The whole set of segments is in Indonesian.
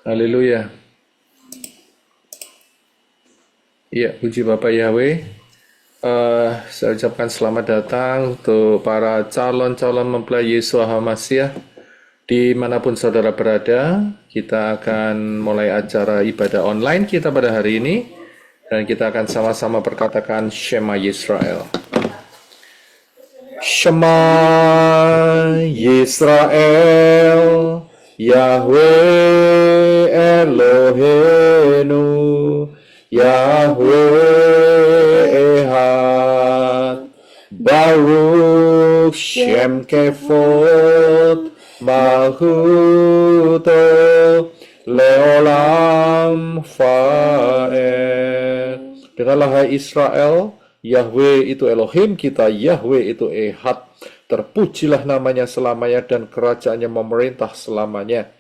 Haleluya. Iya, puji Bapak Yahweh. Saya ucapkan selamat datang untuk para calon-calon mempelai Yesua HaMasiah. Dimanapun saudara berada, kita akan mulai acara ibadah online kita pada hari ini. Dan kita akan sama-sama berkatakan Shema Yisrael. Shema Yisrael, Yahweh Eloheinu, Yahweh Ehad, Baruch Shem Kevod, Malchuto, Leolam Faed. Dengarlah hai Israel, Yahweh itu Elohim kita, Yahweh itu Ehad. Terpujilah namanya selamanya dan kerajaannya memerintah selamanya.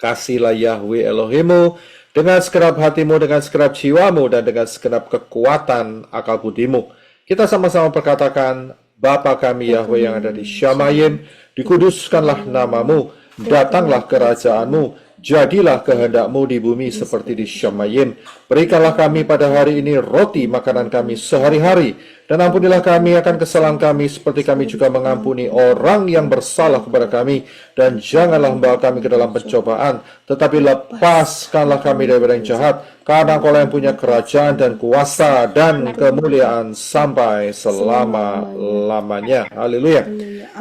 Kasihlah Yahweh Elohimu dengan segenap hatimu, dengan segenap jiwamu, dan dengan segenap kekuatan akal budimu. Kita sama-sama berkatakan, Bapa kami Yahweh yang ada di Syamayim, dikuduskanlah namamu, datanglah kerajaanmu, jadilah kehendakmu di bumi seperti di Syamayim. Berikanlah kami pada hari ini roti makanan kami sehari-hari, dan ampunilah kami akan kesalahan kami seperti kami juga mengampuni orang yang bersalah kepada kami. Dan janganlah membawa kami ke dalam pencobaan, tetapi lepaskanlah kami dari yang jahat, karena Engkau yang punya kerajaan dan kuasa dan kemuliaan sampai selama-lamanya. Haleluya.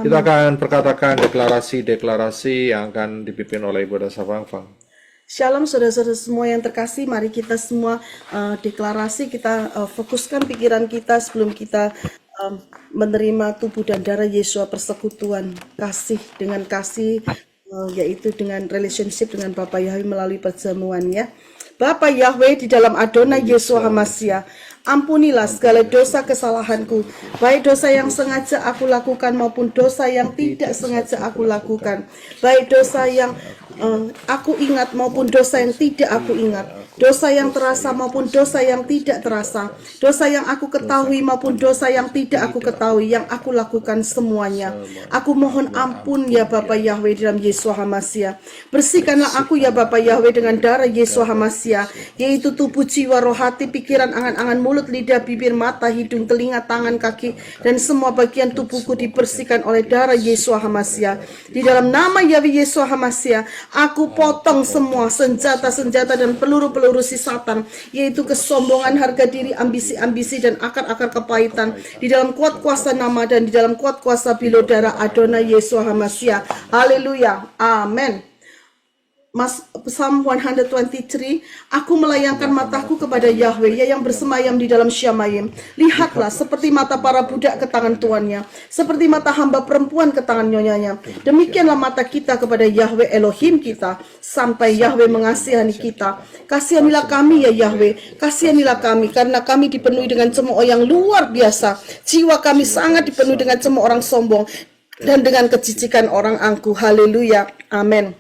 Kita akan perkatakan deklarasi-deklarasi yang akan dipimpin oleh Ibu Dasa Fangfang. Shalom saudara-saudara semua yang terkasih, mari kita semua deklarasi, kita fokuskan pikiran kita sebelum kita menerima tubuh dan darah Yesua, persekutuan kasih dengan kasih, yaitu dengan relationship dengan Bapa Yahweh melalui perjamuan ya. Bapa Yahweh di dalam Adonai Yesua HaMasiah, ampunilah segala dosa kesalahanku, baik dosa yang sengaja aku lakukan maupun dosa yang tidak sengaja aku lakukan, baik dosa yang aku ingat maupun dosa yang tidak aku ingat, dosa yang terasa maupun dosa yang tidak terasa, dosa yang aku ketahui maupun dosa yang tidak aku ketahui, yang aku lakukan semuanya. Aku mohon ampun ya Bapa Yahweh dalam Yesua HaMasiah. Bersihkanlah aku ya Bapa Yahweh dengan darah Yesua HaMasiah, yaitu tubuh, jiwa, roh, hati, pikiran, angan-angan, mulut, lidah, bibir, mata, hidung, telinga, tangan, kaki, dan semua bagian tubuhku dibersihkan oleh darah Yesua HaMasiah. Di dalam nama Yahweh Yesua HaMasiah, aku potong semua senjata-senjata dan peluru-peluru si Satan, yaitu kesombongan, harga diri, ambisi-ambisi, dan akar-akar kepahitan, di dalam kuat kuasa nama dan di dalam kuat kuasa bilo darah Adonai Yesua HaMasiah. Haleluya, amin. Psalm 123, aku melayangkan mataku kepada Yahweh, ya yang bersemayam di dalam Syamayim. Lihatlah, seperti mata para budak ke tangan tuannya, seperti mata hamba perempuan ke tangan nyonyanya. Demikianlah mata kita kepada Yahweh Elohim kita, sampai Yahweh mengasihani kita. Kasihanilah kami ya Yahweh, kasihanilah kami, karena kami dipenuhi dengan cemooh yang luar biasa. Jiwa kami sangat dipenuhi dengan cemooh orang sombong dan dengan kejijikan orang angkuh. Haleluya, amin.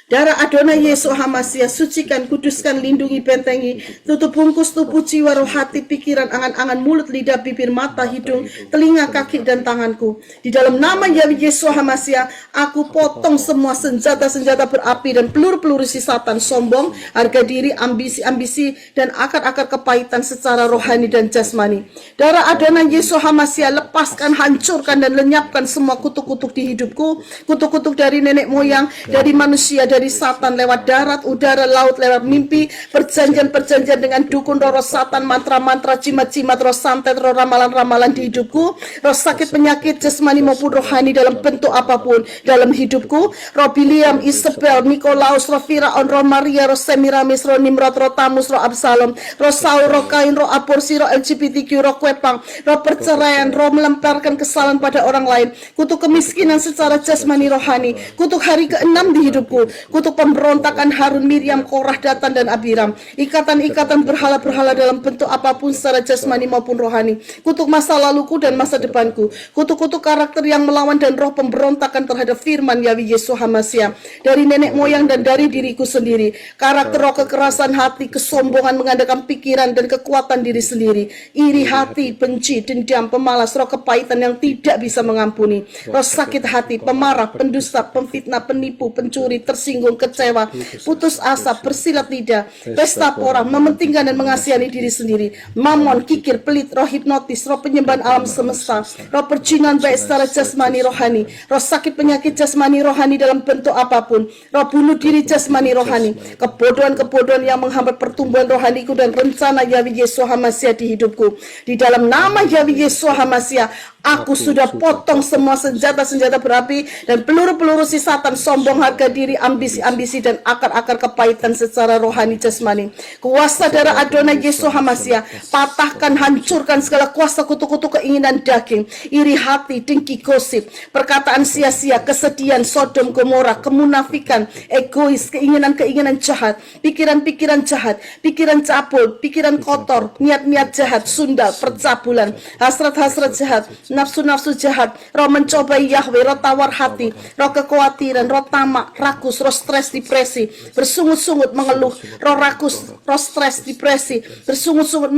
Darah Adonai Yesua HaMasiah, sucikan, kuduskan, lindungi, bentengi, tutup bungkus tubuh, jiwa, roh, hati, pikiran, angan-angan, mulut, lidah, bibir, mata, hidung, telinga, kaki, dan tanganku. Di dalam nama Yahweh Yesua HaMasiah, aku potong semua senjata-senjata berapi dan peluru-peluru si Satan, sombong, harga diri, ambisi-ambisi, dan akar-akar kepahitan secara rohani dan jasmani. Darah Adonai Yesua HaMasiah, lepaskan, hancurkan, dan lenyapkan semua kutuk-kutuk di hidupku, kutuk-kutuk dari nenek moyang, dari manusia, dari Satan, lewat darat, udara, laut, lewat mimpi, perjanjian-perjanjian dengan dukun, roh Satan, mantra-mantra, jimat-jimat, roh santet, roh ramalan-ramalan di hidupku, roh sakit, penyakit, jasmani maupun rohani dalam bentuk apapun dalam hidupku, roh Biliam, Isabel, Nikolaus, roh Firaun, roh Maria, roh Semiramis, roh Nimrod, roh Tamus, roh Absalom, roh Saul, roh Kain, roh aborsi, roh LGBTQ, roh Kwepang, roh perceraian, roh melemparkan kesalahan pada orang lain, kutuk kemiskinan secara jasmani rohani, kutuk hari ke-6 di hidupku, kutuk pemberontakan Harun, Miriam, Korah, Datan, dan Abiram, ikatan-ikatan berhala-berhala dalam bentuk apapun secara jasmani maupun rohani, kutuk masa laluku dan masa depanku, kutuk-kutuk karakter yang melawan dan roh pemberontakan terhadap firman Yahweh Yesua HaMasiah dari nenek moyang dan dari diriku sendiri, karakter roh kekerasan hati, kesombongan, mengandalkan pikiran dan kekuatan diri sendiri, iri hati, benci, dendam, pemalas, roh kepahitan yang tidak bisa mengampuni, roh sakit hati, pemarah, pendusta, pemfitnah, penipu, pencuri, tersinggung, tersinggung, kecewa, putus asa, bersilat lidah, pesta pora, mementingkan dan mengasihani diri sendiri, mamon, kikir, pelit, roh hipnotis, roh penyembahan alam semesta, roh perjinan baik secara jasmani rohani, roh sakit penyakit jasmani rohani dalam bentuk apapun, roh bunuh diri jasmani rohani, kebodohan-kebodohan yang menghambat pertumbuhan rohaniku dan rencana Yahweh Yeshua HaMashiach di hidupku. Di dalam nama Yahweh Yeshua HaMashiach, aku sudah potong semua senjata-senjata berapi dan peluru-peluru si Satan, sombong, harga diri, ambisi-ambisi, dan akar-akar kepahitan secara rohani jasmani. Kuasa darah Adonai Yeshua HaMashiach, patahkan, hancurkan segala kuasa kutu-kutu keinginan daging, iri hati, dengki, gosip, perkataan sia-sia, kesedihan, Sodom, Gomora, kemunafikan, egois, keinginan-keinginan jahat, pikiran-pikiran jahat, pikiran cabul, pikiran kotor, niat-niat jahat, sundal, percabulan, hasrat-hasrat jahat, nafsu-nafsu jahat, roh mencobai Yahweh, roh tawar hati, roh kekhawatiran, roh tamak, rakus, roh stres, depresi, bersungut-sungut mengeluh, roh rakus, roh stres, depresi, bersungut-sungut,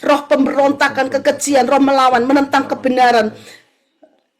roh pemberontakan, kekejian, roh melawan, menentang kebenaran,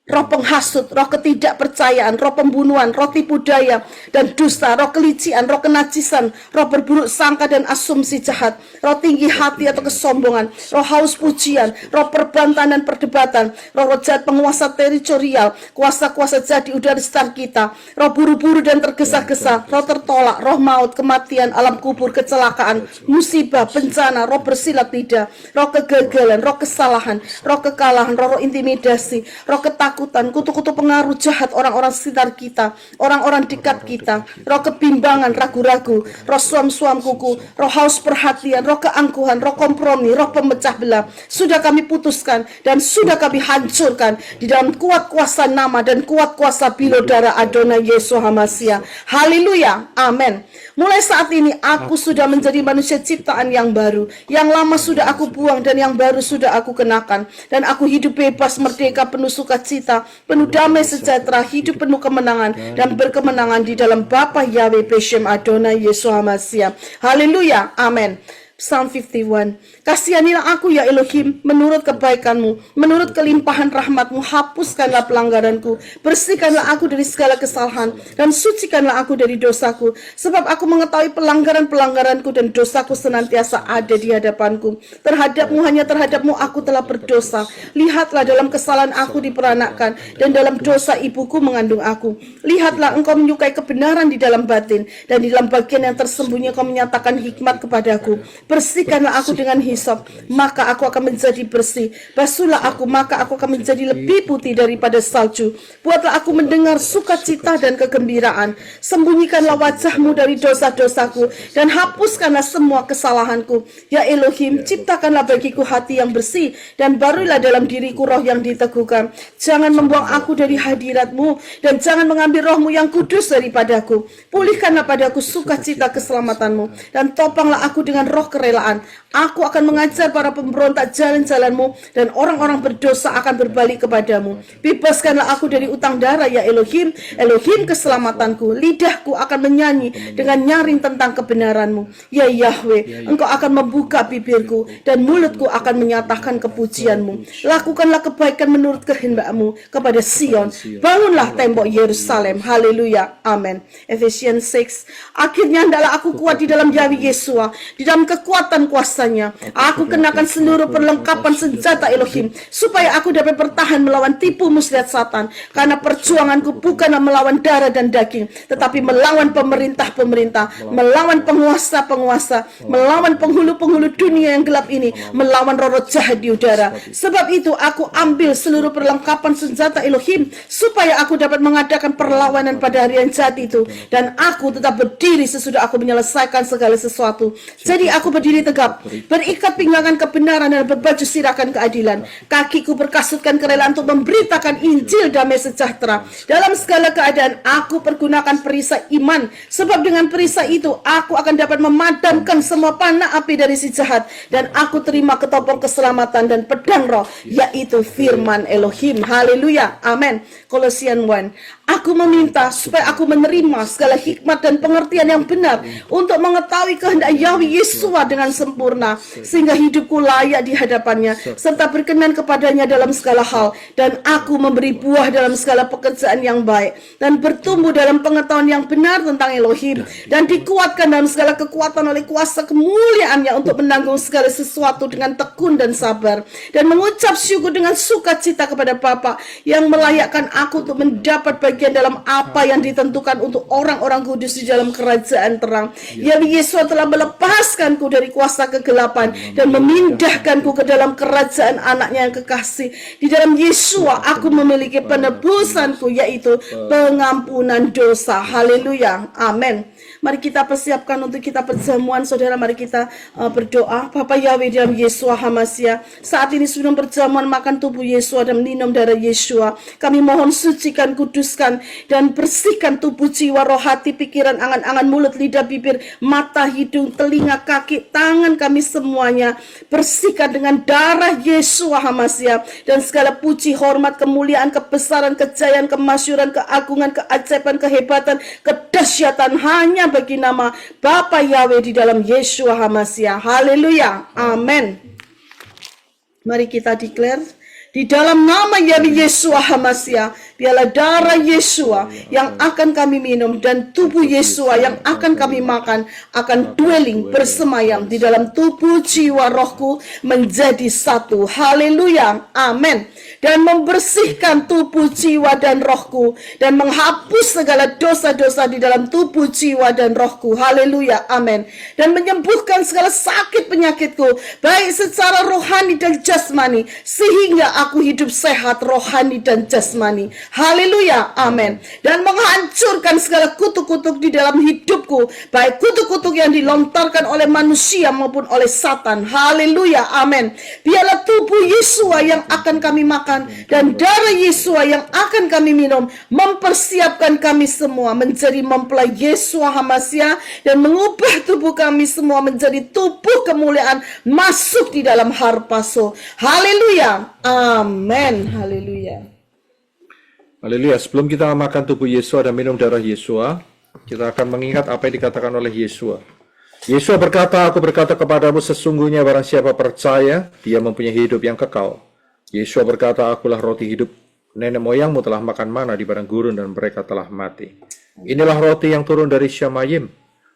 roh penghasut, roh ketidakpercayaan, roh pembunuhan, roh tipu daya dan dusta, roh kelician, roh kenajisan, roh berburuk sangka dan asumsi jahat, roh tinggi hati atau kesombongan, roh haus pujian, roh perbantan dan perdebatan, roh jahat penguasa teritorial, kuasa-kuasa jahat di udara sekitar kita, roh buru-buru dan tergesa-gesa, roh tertolak, roh maut, kematian, alam kubur, kecelakaan, musibah, bencana, roh bersilat lidah, roh kegagalan, roh kesalahan, roh kekalahan, roh intimidasi, roh ketakutan, kutu-kutu pengaruh jahat orang-orang sekitar kita, orang-orang dekat kita, roh kebimbangan, ragu-ragu, roh suam-suam kuku, roh haus perhatian, roh keangkuhan, roh kompromi, roh pemecah belah, sudah kami putuskan dan sudah kami hancurkan di dalam kuat kuasa nama dan kuat kuasa bilo darah Adonai Yeshua HaMashiach. Haleluya, amin. Mulai saat ini aku sudah menjadi manusia ciptaan yang baru, yang lama sudah aku buang dan yang baru sudah aku kenakan, dan aku hidup bebas, merdeka, penuh sukacita, penuh damai sejahtera, hidup penuh kemenangan dan berkemenangan di dalam Bapa Yahweh Beshem Adonai Yeshua HaMashiach. Haleluya, amin. Psalm 51. Kasihanilah aku ya Elohim, menurut kebaikanmu, menurut kelimpahan rahmatmu, hapuskanlah pelanggaranku, bersihkanlah aku dari segala kesalahan, dan sucikanlah aku dari dosaku, sebab aku mengetahui pelanggaran-pelanggaranku dan dosaku senantiasa ada di hadapanku. Terhadapmu, hanya terhadapmu aku telah berdosa. Lihatlah, dalam kesalahan aku diperanakkan, dan dalam dosa ibuku mengandung aku. Lihatlah, engkau menyukai kebenaran di dalam batin, dan di dalam bagian yang tersembunyi engkau menyatakan hikmat kepadaku. Bersihkanlah aku dengan hisop, maka aku akan menjadi bersih. Basuhlah aku, maka aku akan menjadi lebih putih daripada salju. Buatlah aku mendengar sukacita dan kegembiraan. Sembunyikanlah wajahmu dari dosa-dosaku, dan hapuskanlah semua kesalahanku. Ya Elohim, ciptakanlah bagiku hati yang bersih, dan barulah dalam diriku roh yang diteguhkan. Jangan membuang aku dari hadiratmu, dan jangan mengambil rohmu yang kudus daripadaku. Pulihkanlah padaku sukacita keselamatanmu, dan topanglah aku dengan roh kerelaan. Aku akan mengajar para pemberontak jalan-jalanmu, dan orang-orang berdosa akan berbalik kepadamu. Bebaskanlah aku dari utang darah ya Elohim, Elohim keselamatanku. Lidahku akan menyanyi dengan nyaring tentang kebenaranmu. Ya Yahweh, engkau akan membuka bibirku, dan mulutku akan menyatakan kepujianmu. Lakukanlah kebaikan menurut kehendakmu kepada Sion. Bangunlah tembok Yerusalem. Haleluya, amin. Efesians 6. Akhirnya hendaklah aku kuat di dalam Yahweh Yeshua, di dalam kekuatan kuasanya. Aku kenakan seluruh perlengkapan senjata Elohim, supaya aku dapat bertahan melawan tipu muslihat Satan. Karena perjuanganku bukanlah melawan darah dan daging, tetapi melawan pemerintah-pemerintah, melawan penguasa-penguasa, melawan penghulu-penghulu dunia yang gelap ini, melawan roh-roh jahat di udara. Sebab itu aku ambil seluruh perlengkapan senjata Elohim, supaya aku dapat mengadakan perlawanan pada hari yang jahat itu, dan aku tetap berdiri sesudah aku menyelesaikan segala sesuatu. Jadi aku berdiri tegap, berikat pinggangan kebenaran dan berbaju sirakan keadilan. Kakiku berkasutkan kerelaan untuk memberitakan Injil damai sejahtera. Dalam segala keadaan aku pergunakan perisai iman, sebab dengan perisai itu aku akan dapat memadamkan semua panah api dari si jahat, dan aku terima ketopong keselamatan dan pedang roh, yaitu firman Elohim. Haleluya, amin. Kolosian 1. Aku meminta supaya aku menerima segala hikmat dan pengertian yang benar untuk mengetahui kehendak Yahweh Yeshua semua dengan sempurna, sehingga hidupku layak di hadapannya, serta berkenan kepadanya dalam segala hal. Dan aku memberi buah dalam segala pekerjaan yang baik, dan bertumbuh dalam pengetahuan yang benar tentang Elohim, dan dikuatkan dalam segala kekuatan oleh kuasa kemuliaannya untuk menanggung segala sesuatu dengan tekun dan sabar, dan mengucap syukur dengan sukacita kepada Bapa yang melayakkan aku untuk mendapat bagian dalam apa yang ditentukan untuk orang-orang kudus di dalam kerajaan terang. Ya, Yesus telah melepaskanku dari kuasa kegelapan dan memindahkanku ke dalam kerajaan anaknya yang kekasih. Di dalam Yesus aku memiliki penebusanku, yaitu pengampunan dosa. Haleluya, amin. Mari kita persiapkan untuk kita perjamuan, saudara. Mari kita berdoa. Bapa Yahweh, dalam Yesua HaMasiah, saat ini sebelum perjamuan makan tubuh Yesua dan minum darah Yesua, kami mohon sucikan, kuduskan, dan bersihkan tubuh, jiwa, roh, hati, pikiran, angan-angan, mulut, lidah, bibir, mata, hidung, telinga, kaki, tangan kami semuanya. Bersihkan dengan darah Yesua HaMasiah, dan segala puji, hormat, kemuliaan, kebesaran, kejayaan, kemasyuran, keagungan, keajaiban, kehebatan, kedahsyatan hanya bagi nama Bapa Yahweh di dalam Yesua HaMasiah. Haleluya, amin. Mari kita declare, di dalam nama Yahweh Yesua HaMasiah, biarlah darah Yesua yang akan kami minum dan tubuh Yesua yang akan kami makan akan dwelling, bersemayam di dalam tubuh, jiwa, rohku menjadi satu. Haleluya, amin. Dan membersihkan tubuh, jiwa, dan rohku, dan menghapus segala dosa-dosa di dalam tubuh, jiwa, dan rohku. Haleluya, amin. Dan menyembuhkan segala sakit penyakitku, baik secara rohani dan jasmani, sehingga aku hidup sehat rohani dan jasmani. Haleluya, amin. Dan menghancurkan segala kutuk-kutuk di dalam hidupku, baik kutuk-kutuk yang dilontarkan oleh manusia maupun oleh Satan. Haleluya, amin. Biarlah tubuh Yesua yang akan kami makan dan darah Yesua yang akan kami minum mempersiapkan kami semua menjadi mempelai Yesua HaMasiah, dan mengubah tubuh kami semua menjadi tubuh kemuliaan masuk di dalam harpaso. Haleluya, amin. Haleluya. Haleluya. Sebelum kita makan tubuh Yesua dan minum darah Yesua, kita akan mengingat apa yang dikatakan oleh Yesua. Yesua berkata, aku berkata kepadamu, sesungguhnya barang siapa percaya, dia mempunyai hidup yang kekal. Yesua berkata, akulah roti hidup. Nenek moyangmu telah makan mana di padang gurun dan mereka telah mati. Inilah roti yang turun dari Syamayim.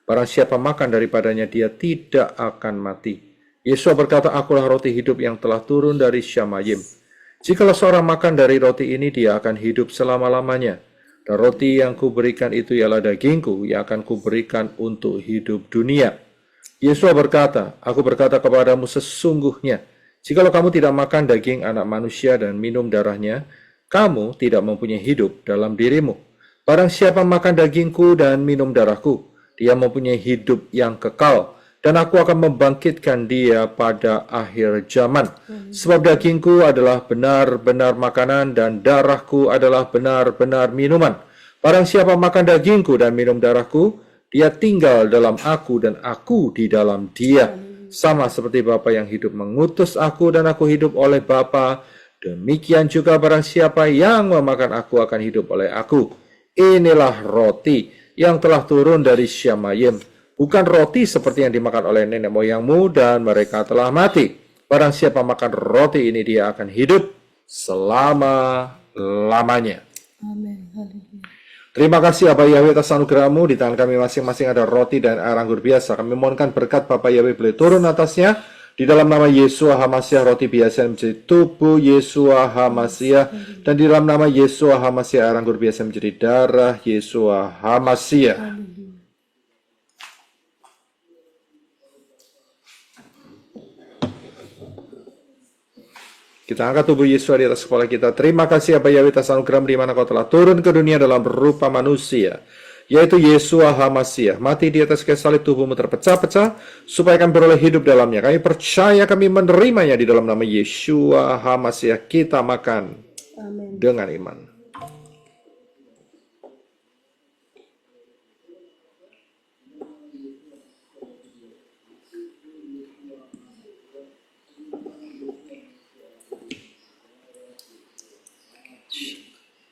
Barang siapa makan daripadanya, dia tidak akan mati. Yesua berkata, akulah roti hidup yang telah turun dari Syamayim. Jikalau seorang makan dari roti ini, dia akan hidup selama-lamanya. Dan roti yang kuberikan itu ialah dagingku yang akan kuberikan untuk hidup dunia. Yesua berkata, aku berkata kepadamu sesungguhnya, jikalau kamu tidak makan daging anak manusia dan minum darahnya, kamu tidak mempunyai hidup dalam dirimu. Barang siapa makan dagingku dan minum darahku, dia mempunyai hidup yang kekal, dan aku akan membangkitkan dia pada akhir zaman. Sebab dagingku adalah benar-benar makanan, dan darahku adalah benar-benar minuman. Barang siapa makan dagingku dan minum darahku, dia tinggal dalam aku dan aku di dalam dia. Sama seperti Bapa yang hidup mengutus aku dan aku hidup oleh Bapa, demikian juga barang siapa yang memakan aku akan hidup oleh aku. Inilah roti yang telah turun dari Syamayim, bukan roti seperti yang dimakan oleh nenek moyangmu dan mereka telah mati. Barang siapa makan roti ini, dia akan hidup selama-lamanya. Amin. Haleluya. Terima kasih Bapa Yahweh atas anugerah-Mu. Di tangan kami masing-masing ada roti dan air anggur biasa. Kami mohonkan berkat Bapa Yahweh boleh turun atasnya. Di dalam nama Yesua HaMasiah, roti biasa menjadi tubuh Yesua HaMasiah. Dan di dalam nama Yesua HaMasiah, air anggur biasa menjadi darah Yesua HaMasiah. Kita angkat tubuh Yesus di atas kepala kita. Terima kasih Bapa Yahweh atas anugerah di mana Kau telah turun ke dunia dalam rupa manusia, yaitu Yesua HaMasiah. Mati di atas kayu salib, tubuhmu terpecah-pecah, supaya kami beroleh hidup dalamnya. Kami percaya, kami menerimanya di dalam nama Yesua HaMasiah. Kita makan Amin. dengan iman.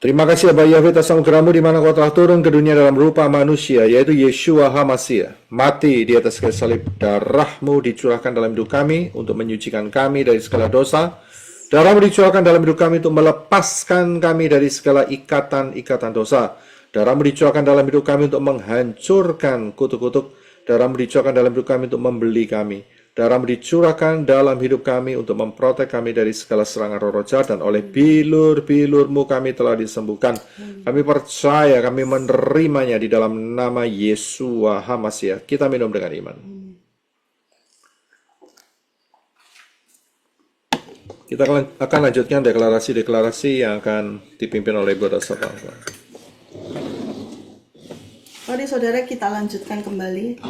Terima kasih Bapa Yahweh atas anugerah-Mu di mana Kau telah turun ke dunia dalam rupa manusia, yaitu Yeshua HaMasiah. Mati di atas kayu salib, darah-Mu dicurahkan dalam hidup kami untuk menyucikan kami dari segala dosa. Darah-Mu dicurahkan dalam hidup kami untuk melepaskan kami dari segala ikatan-ikatan dosa. Darah-Mu dicurahkan dalam hidup kami untuk menghancurkan kutuk-kutuk. Darah-Mu dicurahkan dalam hidup kami untuk membeli kami. Darah-Mu dicurahkan dalam hidup kami untuk memprotek kami dari segala serangan roh-roh jahat, dan oleh bilur-bilur-Mu kami telah disembuhkan. Kami percaya, kami menerimanya di dalam nama Yeshua HaMasiah. Kita minum dengan iman. Kita akan lanjutkan deklarasi-deklarasi yang akan dipimpin oleh Ibu Dosa Bangsa. Mari saudara kita lanjutkan kembali.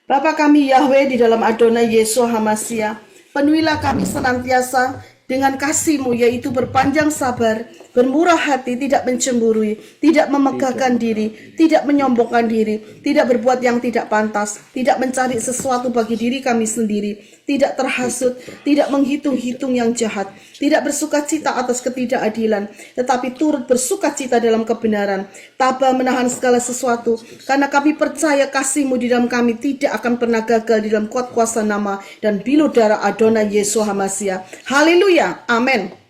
Bapa kami Yahweh di dalam Adonai Yeshua HaMasiah, penuhilah kami senantiasa dengan kasih-Mu, yaitu berpanjang sabar, bermurah hati, tidak mencemburui, tidak memegahkan diri, tidak menyombongkan diri, tidak berbuat yang tidak pantas, tidak mencari sesuatu bagi diri kami sendiri, tidak terhasut, tidak menghitung-hitung yang jahat, tidak bersukacita atas ketidakadilan, tetapi turut bersukacita dalam kebenaran, tabah menahan segala sesuatu, karena kami percaya kasih-Mu di dalam kami tidak akan pernah gagal di dalam kuat kuasa nama dan bilu darah Adonai Yeshua HaMasiah. Haleluya, amin.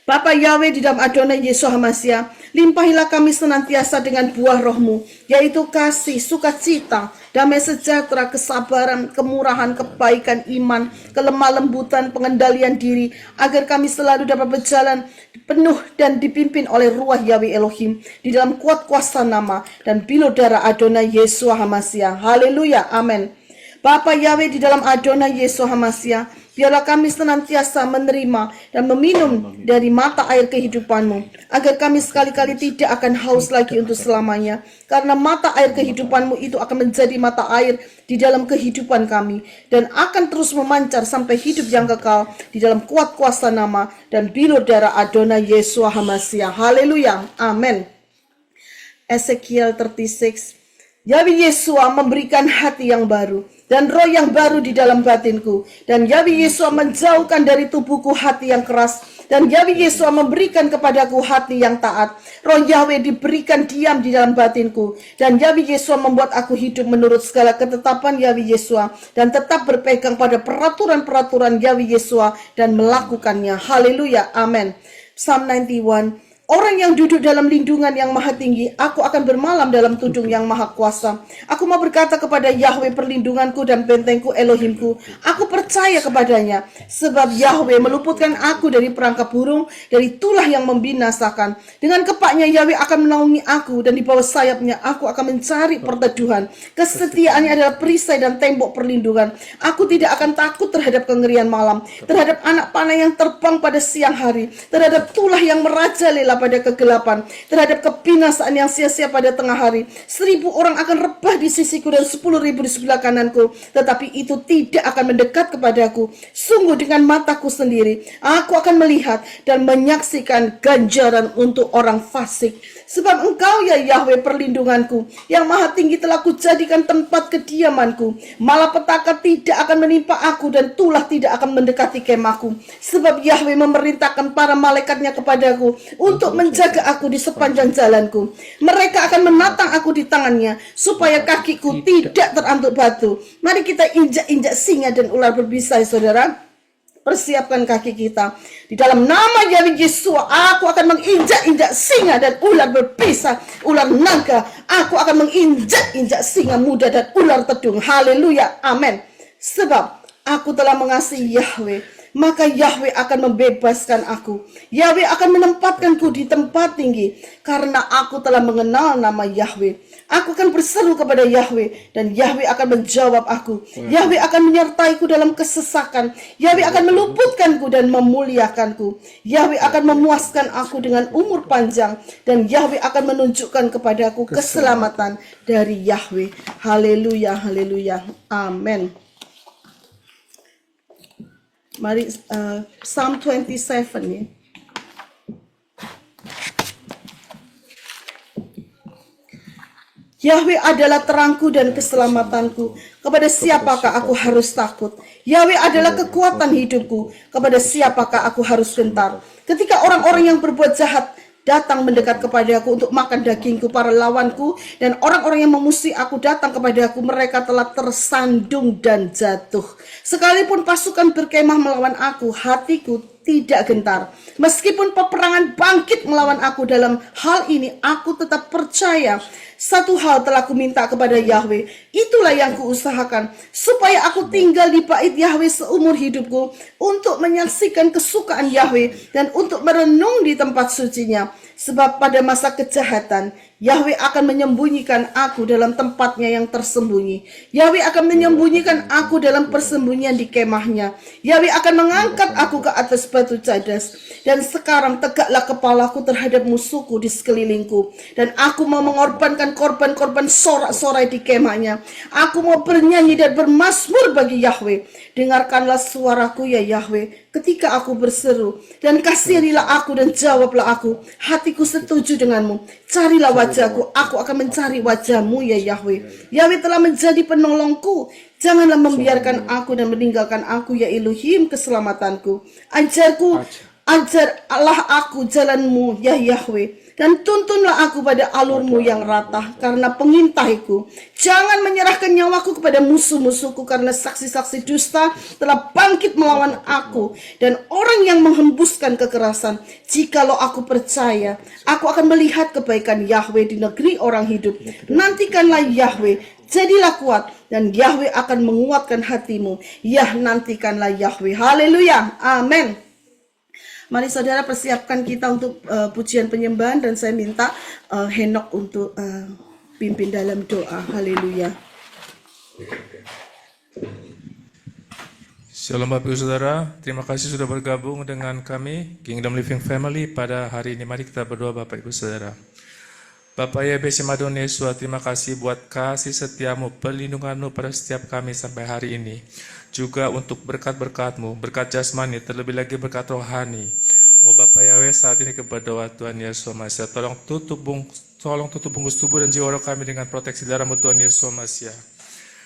Bapa Yahweh di dalam Adonai Yeshua HaMasiah, limpahilah kami senantiasa dengan buah roh-Mu, yaitu kasih, sukacita, damai sejahtera, kesabaran, kemurahan, kebaikan, iman, kelemah lembutan, pengendalian diri, agar kami selalu dapat berjalan penuh dan dipimpin oleh ruah Yahweh Elohim di dalam kuat kuasa nama dan bilu darah Adonai Yeshua HaMasiah. Haleluya, amin. Bapa Yahweh di dalam Adonai Yeshua HaMasiah, biarlah kami senantiasa menerima dan meminum dari mata air kehidupan-Mu, agar kami sekali-kali tidak akan haus lagi untuk selamanya, karena mata air kehidupan-Mu itu akan menjadi mata air di dalam kehidupan kami, dan akan terus memancar sampai hidup yang kekal di dalam kuat kuasa nama dan bilu darah Adonai Yeshua HaMasiah. Haleluya, amin. Ezekiel 36. Yahweh Yeshua memberikan hati yang baru dan roh yang baru di dalam batinku, dan Yahweh Yeshua menjauhkan dari tubuhku hati yang keras, dan Yahweh Yeshua memberikan kepadaku hati yang taat. Roh Yahweh diberikan diam di dalam batinku, dan Yahweh Yeshua membuat aku hidup menurut segala ketetapan Yahweh Yeshua, dan tetap berpegang pada peraturan-peraturan Yahweh Yeshua dan melakukannya. Haleluya, amin. Psalm 91. Orang yang duduk dalam lindungan yang maha tinggi, aku akan bermalam dalam tudung yang maha kuasa. Aku mau berkata kepada Yahweh perlindunganku dan bentengku Elohimku, aku percaya kepadanya, sebab Yahweh meluputkan aku dari perangkap burung, dari tulah yang membinasakan. Dengan kepaknya Yahweh akan menaungi aku, dan di bawah sayapnya aku akan mencari perteduhan. Kesetiaannya adalah perisai dan tembok perlindungan. Aku tidak akan takut terhadap kengerian malam, terhadap anak panah yang terbang pada siang hari, terhadap tulah yang merajalela pada kegelapan, terhadap kebinasaan yang sia-sia pada tengah hari. 1000 orang akan rebah di sisiku dan 10.000 di sebelah kananku, tetapi itu tidak akan mendekat kepadaku. Sungguh dengan mataku sendiri aku akan melihat dan menyaksikan ganjaran untuk orang fasik. Sebab Engkau ya Yahweh perlindunganku, yang maha tinggi telah kujadikan tempat kediamanku. Malapetaka tidak akan menimpa aku, dan tulah tidak akan mendekati kemahku. Sebab Yahweh memerintahkan para malaikatnya kepadaku untuk menjaga aku di sepanjang jalanku. Mereka akan menatang aku di tangannya, supaya kakiku tidak terantuk batu. Mari kita injak-injak singa dan ular berbisa, saudara. Persiapkan kaki kita. Di dalam nama Yahweh Yeshua, aku akan menginjak-injak singa dan ular berbisa, ular naga. Aku akan menginjak-injak singa muda dan ular tedung. Haleluya, amin. Sebab aku telah mengasihi Yahweh, maka Yahweh akan membebaskan aku. Yahweh akan menempatkanku di tempat tinggi, karena aku telah mengenal nama Yahweh. Aku akan berseru kepada Yahweh, dan Yahweh akan menjawab aku. Yahweh akan menyertaiku dalam kesesakan. Yahweh akan meluputkanku dan memuliakanku. Yahweh akan memuaskan aku dengan umur panjang, dan Yahweh akan menunjukkan kepadaku keselamatan dari Yahweh. Haleluya, haleluya, amin. Mari Psalm 27 ya. Yahweh adalah terangku dan keselamatanku. Kepada siapakah aku harus takut? Yahweh adalah kekuatan hidupku. Kepada siapakah aku harus gentar? Ketika orang-orang yang berbuat jahat datang mendekat kepadaku untuk makan dagingku, para lawanku dan orang-orang yang memusuhi aku datang kepadaku, mereka telah tersandung dan jatuh. Sekalipun pasukan berkemah melawan aku, hatiku tidak gentar. Meskipun peperangan bangkit melawan aku, dalam hal ini aku tetap percaya. Satu hal telah kuminta kepada Yahweh, itulah yang kuusahakan, supaya aku tinggal di bait Yahweh seumur hidupku, untuk menyaksikan kesukaan Yahweh dan untuk merenung di tempat sucinya. Sebab pada masa kejahatan, Yahweh akan menyembunyikan aku dalam tempatnya yang tersembunyi. Yahweh akan menyembunyikan aku dalam persembunyian di kemahnya. Yahweh akan mengangkat aku ke atas batu cadas. Dan sekarang tegaklah kepalaku terhadap musuhku di sekelilingku. Dan aku mau mengorbankan korban-korban sorak-sorai di kemahnya. Aku mau bernyanyi dan bermazmur bagi Yahweh. Dengarkanlah suaraku ya Yahweh, ketika aku berseru, dan kasihanilah aku dan jawablah aku. Hatiku setuju denganmu. Carilah wajahku, aku akan mencari wajahmu ya Yahweh. Yahweh telah menjadi penolongku. Janganlah membiarkan aku dan meninggalkan aku ya Elohim keselamatanku. Ajarlah aku jalanmu ya Yahweh, dan tuntunlah aku pada alurmu yang rata karena pengintaiku. Jangan menyerahkan nyawaku kepada musuh-musuhku, karena saksi-saksi dusta telah bangkit melawan aku dan orang yang menghembuskan kekerasan. Jikalau aku percaya, aku akan melihat kebaikan Yahweh di negeri orang hidup. Nantikanlah Yahweh, jadilah kuat, dan Yahweh akan menguatkan hatimu. Ya, nantikanlah Yahweh. Haleluya. Amin. Mari saudara persiapkan kita untuk pujian penyembahan, dan saya minta Henok untuk pimpin dalam doa. Haleluya. Shalom Bapak Ibu Saudara, terima kasih sudah bergabung dengan kami Kingdom Living Family pada hari ini. Mari kita berdoa Bapak Ibu Saudara. Bapak ya Besimadon Yesua, terima kasih buat kasih setiamu, perlindunganmu pada setiap kami sampai hari ini. Juga untuk berkat-berkatmu, berkat jasmani, terlebih lagi berkat rohani. Oh Bapak Yahweh, saat ini berdoa Tuhan Yesus Masya, tolong tutup bungkus tubuh dan jiwa roh kami dengan proteksi darah-Mu Tuhan Yesus Masya.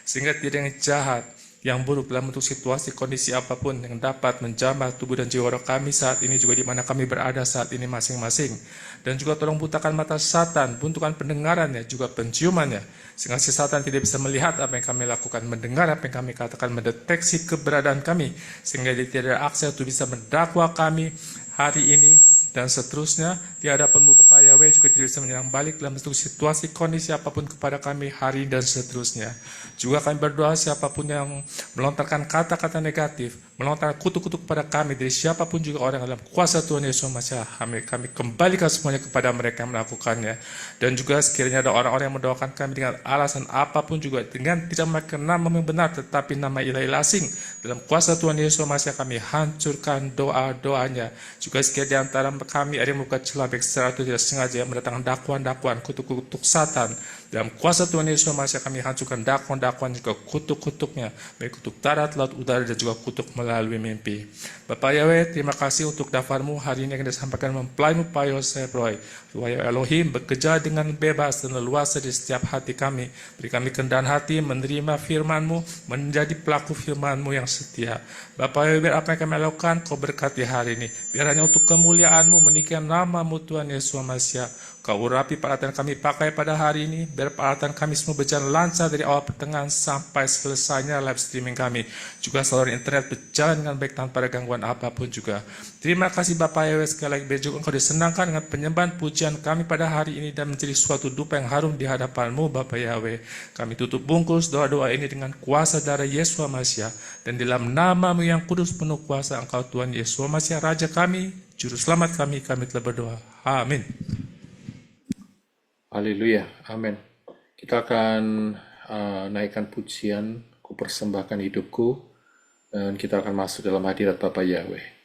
Sehingga tidak yang jahat, yang buruk dalam bentuk situasi, kondisi apapun yang dapat menjamah tubuh dan jiwa roh kami saat ini, juga di mana kami berada saat ini masing-masing. Dan juga tolong butakan mata Satan, buntukan pendengarannya, juga penciumannya, sehingga si Satan tidak bisa melihat apa yang kami lakukan, mendengar apa yang kami katakan, mendeteksi keberadaan kami, sehingga dia tidak ada akses untuk bisa mendakwa kami hari ini dan seterusnya. Di hadapan-Mu Bapa Yahweh juga tidak bisa menyerang balik dalam bentuk situasi kondisi apapun kepada kami hari dan seterusnya. Juga kami berdoa siapapun yang melontarkan kata-kata negatif, melontarkan kutuk-kutuk kepada kami, dari siapapun juga orang dalam kuasa Tuhan Yesus Masya, kami kembalikan semuanya kepada mereka yang melakukannya. Dan juga sekiranya ada orang-orang yang mendoakan kami dengan alasan apapun juga, dengan tidak memakai nama yang benar tetapi nama ilah-ilah asing, dalam kuasa Tuhan Yesus Masya kami hancurkan doa-doanya. Juga sekiranya di antara kami ada yang membuka celah baik secara atau tidak sengaja mendatangkan dakwaan-dakwaan, kutuk-kutuk Satan, dalam kuasa Tuhan Yesus Masya kami hancurkan dakwaan-dakwaan juga kutuk-kutuknya, baik kutuk darat, laut, udara, dan juga kutuk melalui mimpi. Bapak Yahweh, terima kasih untuk daftarmu hari ini yang disampaikan mempelai-Mu Pak Yosef Roy. Wahai Elohim, bekerja dengan bebas dan leluasa di setiap hati kami. Beri kami kerendahan hati menerima firman-Mu, menjadi pelaku firman-Mu yang setia. Bapak Yahweh, biar apa yang kami lakukan, Kau berkati hari ini. Biar hanya untuk kemuliaan-Mu, meninggikan nama-Mu Tuhan Yesus Masya. Kau urapi peralatan kami pakai pada hari ini, biar peralatan kami semua berjalan lancar dari awal pertengahan sampai selesainya live streaming kami. Juga saluran internet berjalan dengan baik tanpa ada gangguan apapun juga. Terima kasih Bapak Yahweh, sekali lagi biar juga Engkau disenangkan dengan penyembahan pujian kami pada hari ini dan menjadi suatu dupa yang harum di hadapan-Mu Bapak Yahweh. Kami tutup bungkus doa-doa ini dengan kuasa darah Yesus Masya, dan dalam nama-Mu yang kudus penuh kuasa Engkau Tuhan Yesus Masya, Raja kami, Juru Selamat kami telah berdoa. Amin. Haleluya, amin. Kita akan naikkan pujian, ku persembahkan hidupku, dan kita akan masuk dalam hadirat Bapa Yahweh.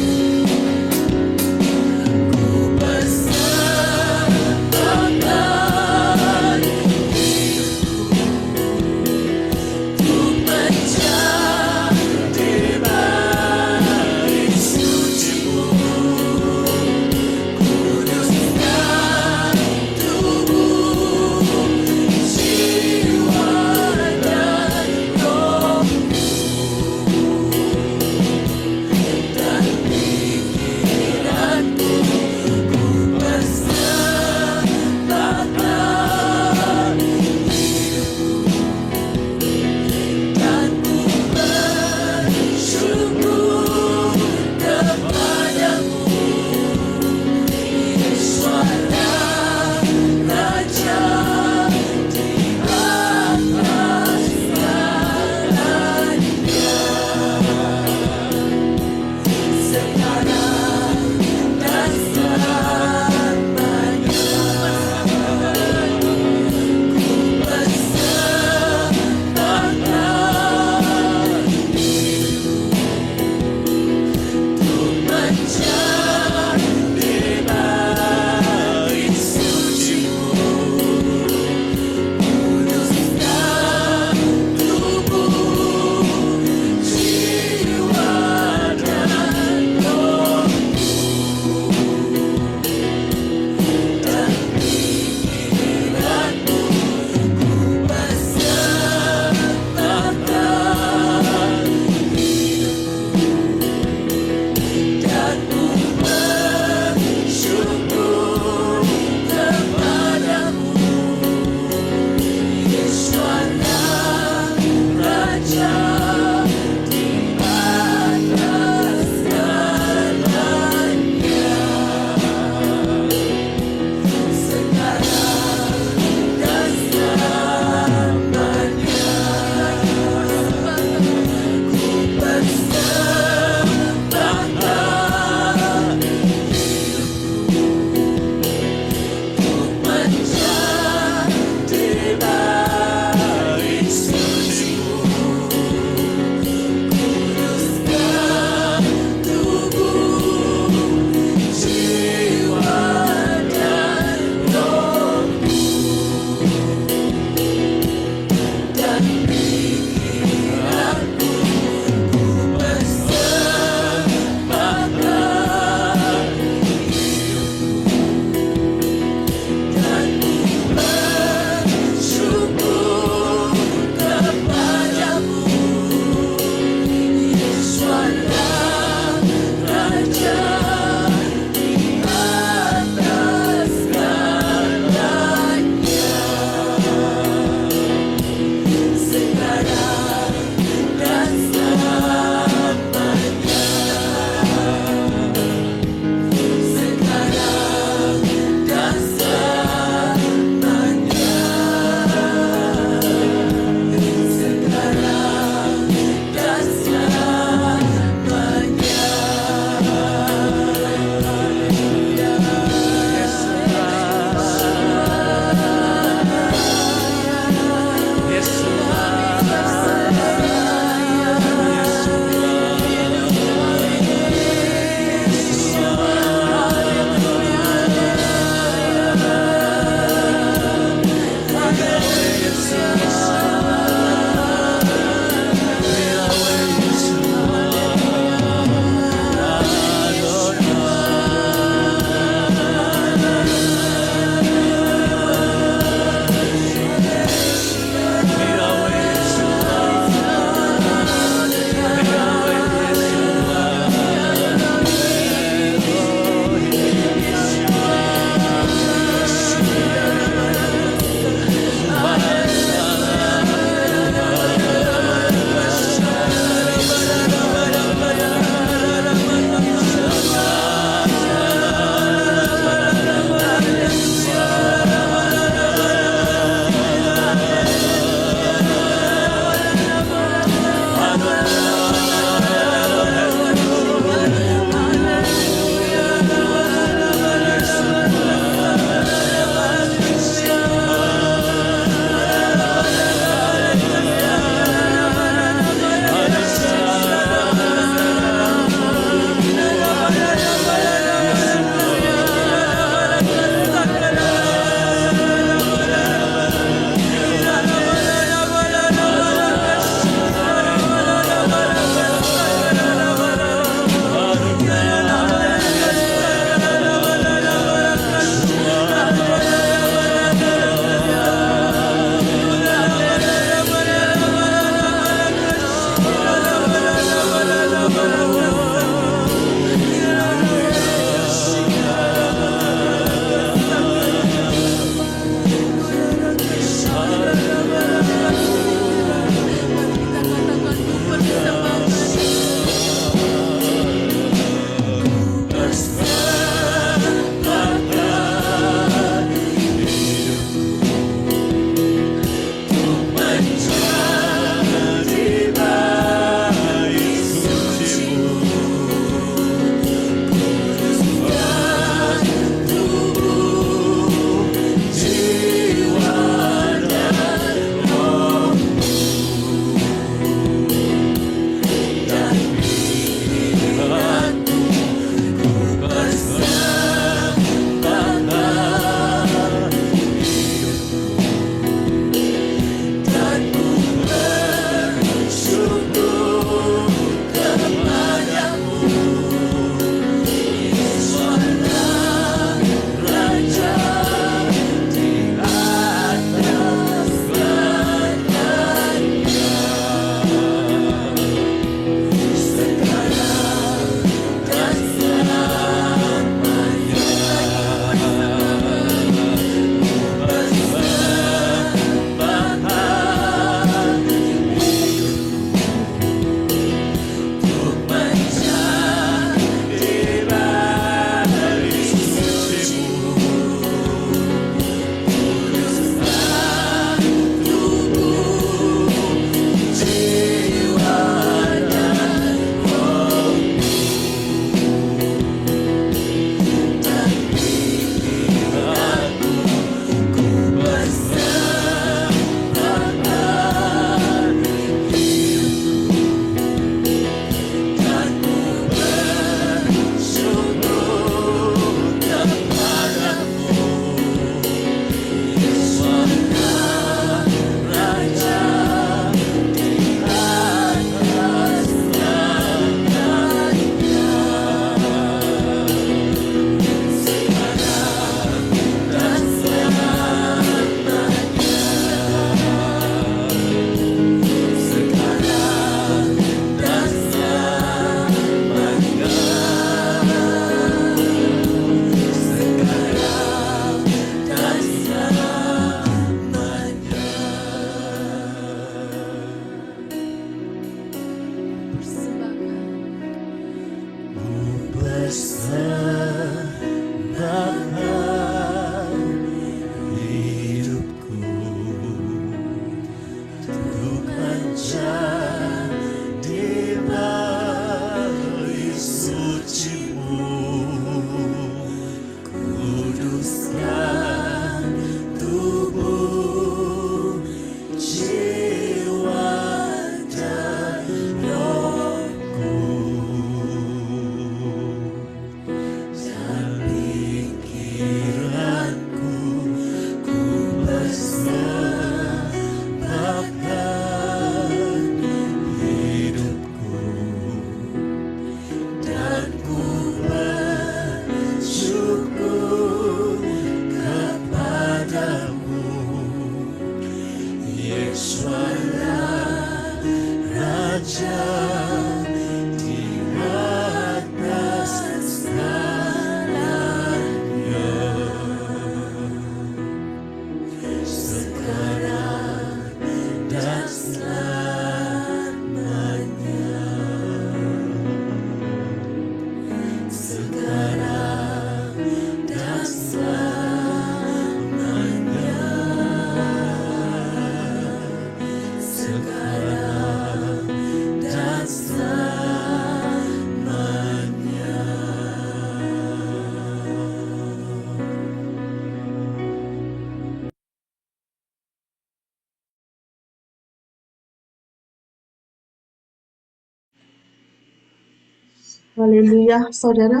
Haleluya, saudara.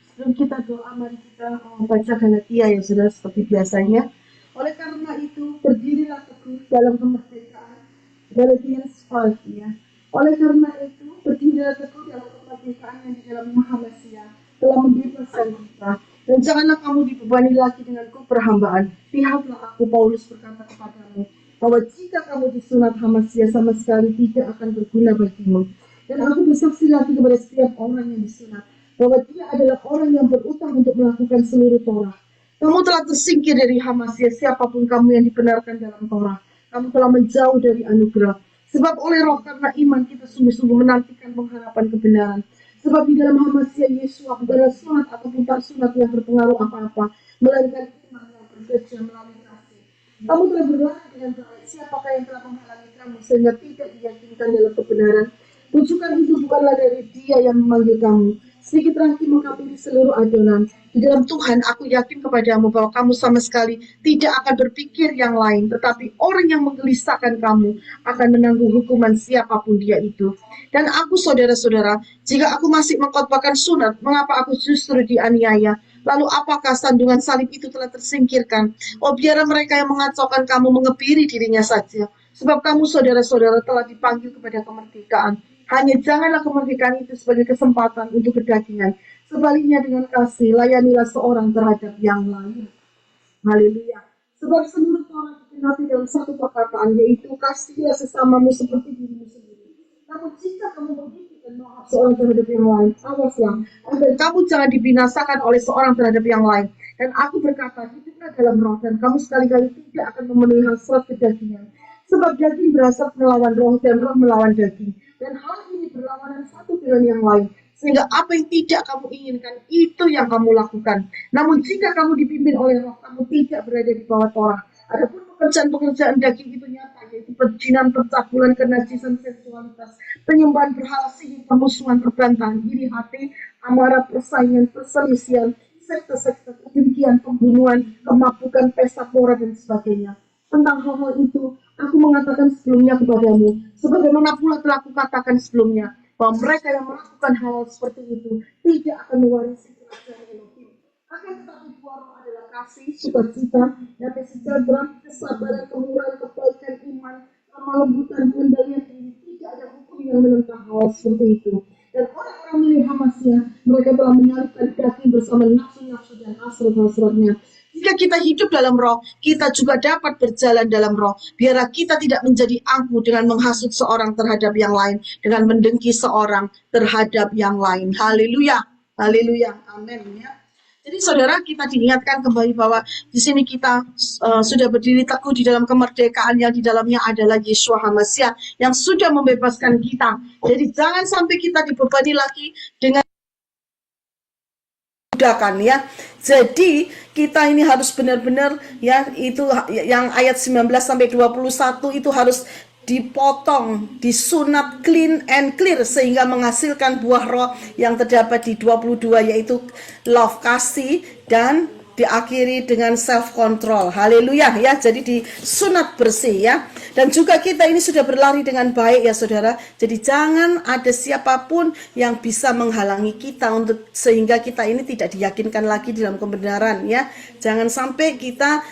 Sebelum kita doa, mari kita baca Galatia ya saudara, seperti biasanya. Oleh karena itu, berdirilah teguh dalam kemerdekaan. Galatians 5 ya. Oleh karena itu, berdirilah teguh dalam kemerdekaan yang di dalam Maha Mesias telah membebaskan kita. Dan janganlah kamu dibebani lagi dengan keperhambaan. Lihatlah aku Paulus berkata kepadamu bahwa jika kamu disunat Hamasiah sama sekali tidak akan berguna bagimu. Dan aku bersaksi lagi kepada setiap orang yang disunat bahwa dia adalah orang yang berutang untuk melakukan seluruh Torah. Kamu telah tersingkir dari Hamasiah, siapapun kamu yang dibenarkan dalam Torah. Kamu telah menjauh dari anugerah. Sebab oleh roh karena iman kita sungguh-sungguh menantikan pengharapan kebenaran. Sebab di dalam Hamasiah Yesua bukanlah sunat ataupun tak sunat yang berpengaruh apa-apa, melainkan iman yang bekerja melalui kasih. Kamu telah berlari dengan baik. Siapakah yang telah menghalangi kamu sehingga tidak diyakinkan dalam kebenaran? Rujukan itu bukanlah dari Dia yang memanggil kamu. Sedikit lagi menghampiri seluruh adonan. Di dalam Tuhan, aku yakin kepadamu bahwa kamu sama sekali tidak akan berpikir yang lain, tetapi orang yang menggelisahkan kamu akan menanggung hukuman siapapun dia itu. Dan aku, saudara-saudara, jika aku masih mengkhotbahkan sunat, mengapa aku justru dianiaya? Lalu apakah sandungan salib itu telah tersingkirkan? Oh, biarlah mereka yang mengacaukan kamu mengebiri dirinya saja. Sebab kamu, saudara-saudara, telah dipanggil kepada kemerdekaan. Hanya janganlah kemerdekaan itu sebagai kesempatan untuk kedagingan. Sebaliknya dengan kasih, layanilah seorang terhadap yang lain. Haleluya. Sebab seluruh Torah digenapi dalam satu perkataan, yaitu kasihilah sesamamu seperti dirimu sendiri. Namun jika kamu begitu dan maaf seorang terhadap yang lain, awaslah, agar kamu jangan dibinasakan oleh seorang terhadap yang lain. Dan aku berkata, hiduplah dalam roh, dan kamu sekali-kali tidak akan memenuhi hasrat kedagingan. Sebab daging berasal melawan roh dan roh melawan daging. Dan hal ini berlawanan satu dengan yang lain. Sehingga apa yang tidak kamu inginkan, itu yang kamu lakukan. Namun jika kamu dipimpin oleh roh, kamu tidak berada di bawah Torah. Adapun pekerjaan-pekerjaan daging itu nyata, yaitu perjinan, pencabulan, kenajisan, seksualitas, penyembahan berhala, sihir, pemusuhan, perbantahan, iri hati, amarah, persaingan, perselisihan, sekte-sekte, kedengkian, pembunuhan, kemabukan, pesta pora, dan sebagainya. Tentang hal-hal itu, aku mengatakan sebelumnya kepadamu, sebagaimana pula telah kukatakan sebelumnya, bahwa mereka yang melakukan hal seperti itu tidak akan mewarisi kerajaan Elohim. Akan tetapi buah roh adalah kasih, sukacita, damai sejahtera, kesabaran, kemurahan, kebaikan, iman, lemah lembutan, pengendalian diri. Tidak ada hukum yang menentang hal seperti itu. Dan orang-orang milik Hamasiah, mereka telah menyalibkan daging bersama nafsu-nafsu dan hasrat-hasratnya. Jika kita hidup dalam roh, kita juga dapat berjalan dalam roh. Biarlah kita tidak menjadi angkuh dengan menghasut seorang terhadap yang lain, dengan mendengki seorang terhadap yang lain. Haleluya, haleluya, amin ya. Jadi saudara, kita diingatkan kembali bahwa di sini kita sudah berdiri teguh di dalam kemerdekaan yang di dalamnya adalah Yeshua HaMasiah yang sudah membebaskan kita. Jadi jangan sampai kita dibebani lagi dengan ya. Jadi kita ini harus benar-benar ya, itu yang ayat 19 sampai 21 itu harus dipotong, disunat clean and clear sehingga menghasilkan buah roh yang terdapat di 22, yaitu love, kasih, dan diakhiri dengan self control. Haleluya ya. Jadi disunat bersih ya. Dan juga kita ini sudah berlari dengan baik ya saudara. Jadi jangan ada siapapun yang bisa menghalangi kita untuk sehingga kita ini tidak diyakinkan lagi dalam kebenaran ya. Jangan sampai kita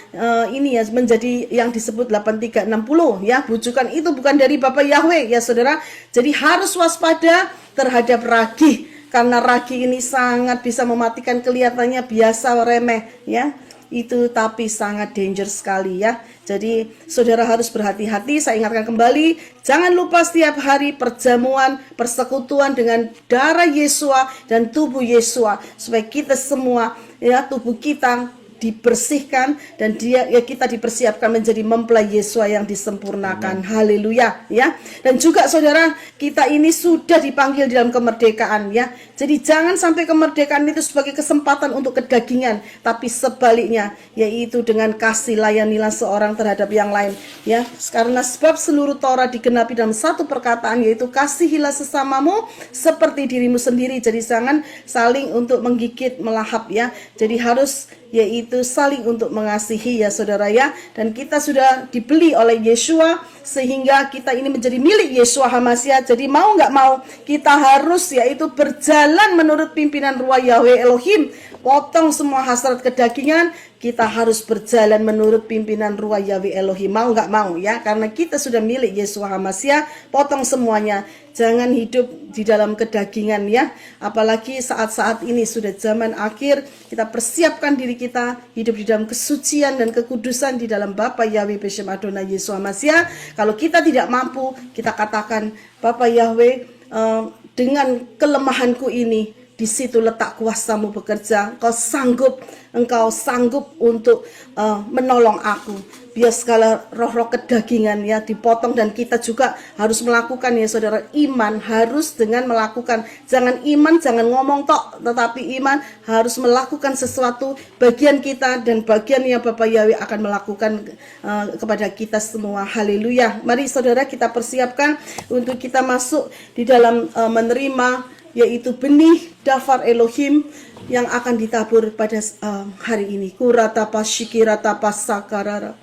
ini ya menjadi yang disebut 8360 ya. Bujukan itu bukan dari Bapak Yahweh ya saudara. Jadi harus waspada terhadap ragih. Karena ragi ini sangat bisa mematikan, kelihatannya biasa remeh ya. Itu tapi sangat danger sekali ya. Jadi saudara harus berhati-hati. Saya ingatkan kembali, jangan lupa setiap hari perjamuan, persekutuan dengan darah Yesua dan tubuh Yesua supaya kita semua ya, tubuh kita dibersihkan dan kita dipersiapkan menjadi mempelai Yesua yang disempurnakan. Haleluya ya. Dan juga saudara, kita ini sudah dipanggil dalam kemerdekaan ya. Jadi jangan sampai kemerdekaan itu sebagai kesempatan untuk kedagingan, tapi sebaliknya, yaitu dengan kasih layanilah seorang terhadap yang lain ya. Karena sebab seluruh Torah digenapi dalam satu perkataan, yaitu kasihilah sesamamu seperti dirimu sendiri. Jadi jangan saling untuk menggigit, melahap ya. Jadi harus yaitu saling untuk mengasihi ya saudara ya. Dan kita sudah dibeli oleh Yesua sehingga kita ini menjadi milik Yesua HaMashiach. Jadi mau nggak mau kita harus yaitu berjalan menurut pimpinan Ruah Yahweh Elohim. Potong semua hasrat kedagingan, kita harus berjalan menurut pimpinan Ruah Yahweh Elohim. Mau nggak mau ya, karena kita sudah milik Yesua HaMashiach. Potong semuanya, jangan hidup di dalam kedagingan ya. Apalagi saat-saat ini sudah zaman akhir, kita persiapkan diri kita hidup di dalam kesucian dan kekudusan di dalam Bapa Yahweh Beshem Adonai Yesua HaMashiach. Kalau kita tidak mampu, kita katakan, Bapa Yahweh, dengan kelemahanku ini, di situ letak kuasamu bekerja. Engkau sanggup untuk menolong aku. Biar segala roh-roh kedagingan ya dipotong, dan kita juga harus melakukan ya saudara. Iman harus dengan melakukan. Jangan iman, jangan ngomong tok, tetapi iman harus melakukan sesuatu bagian kita, dan bagian yang Bapak Yahweh akan melakukan kepada kita semua. Haleluya. Mari saudara kita persiapkan untuk kita masuk di dalam menerima yaitu benih dafar Elohim yang akan ditabur pada hari ini. Kurata pasyikirata pasakarara.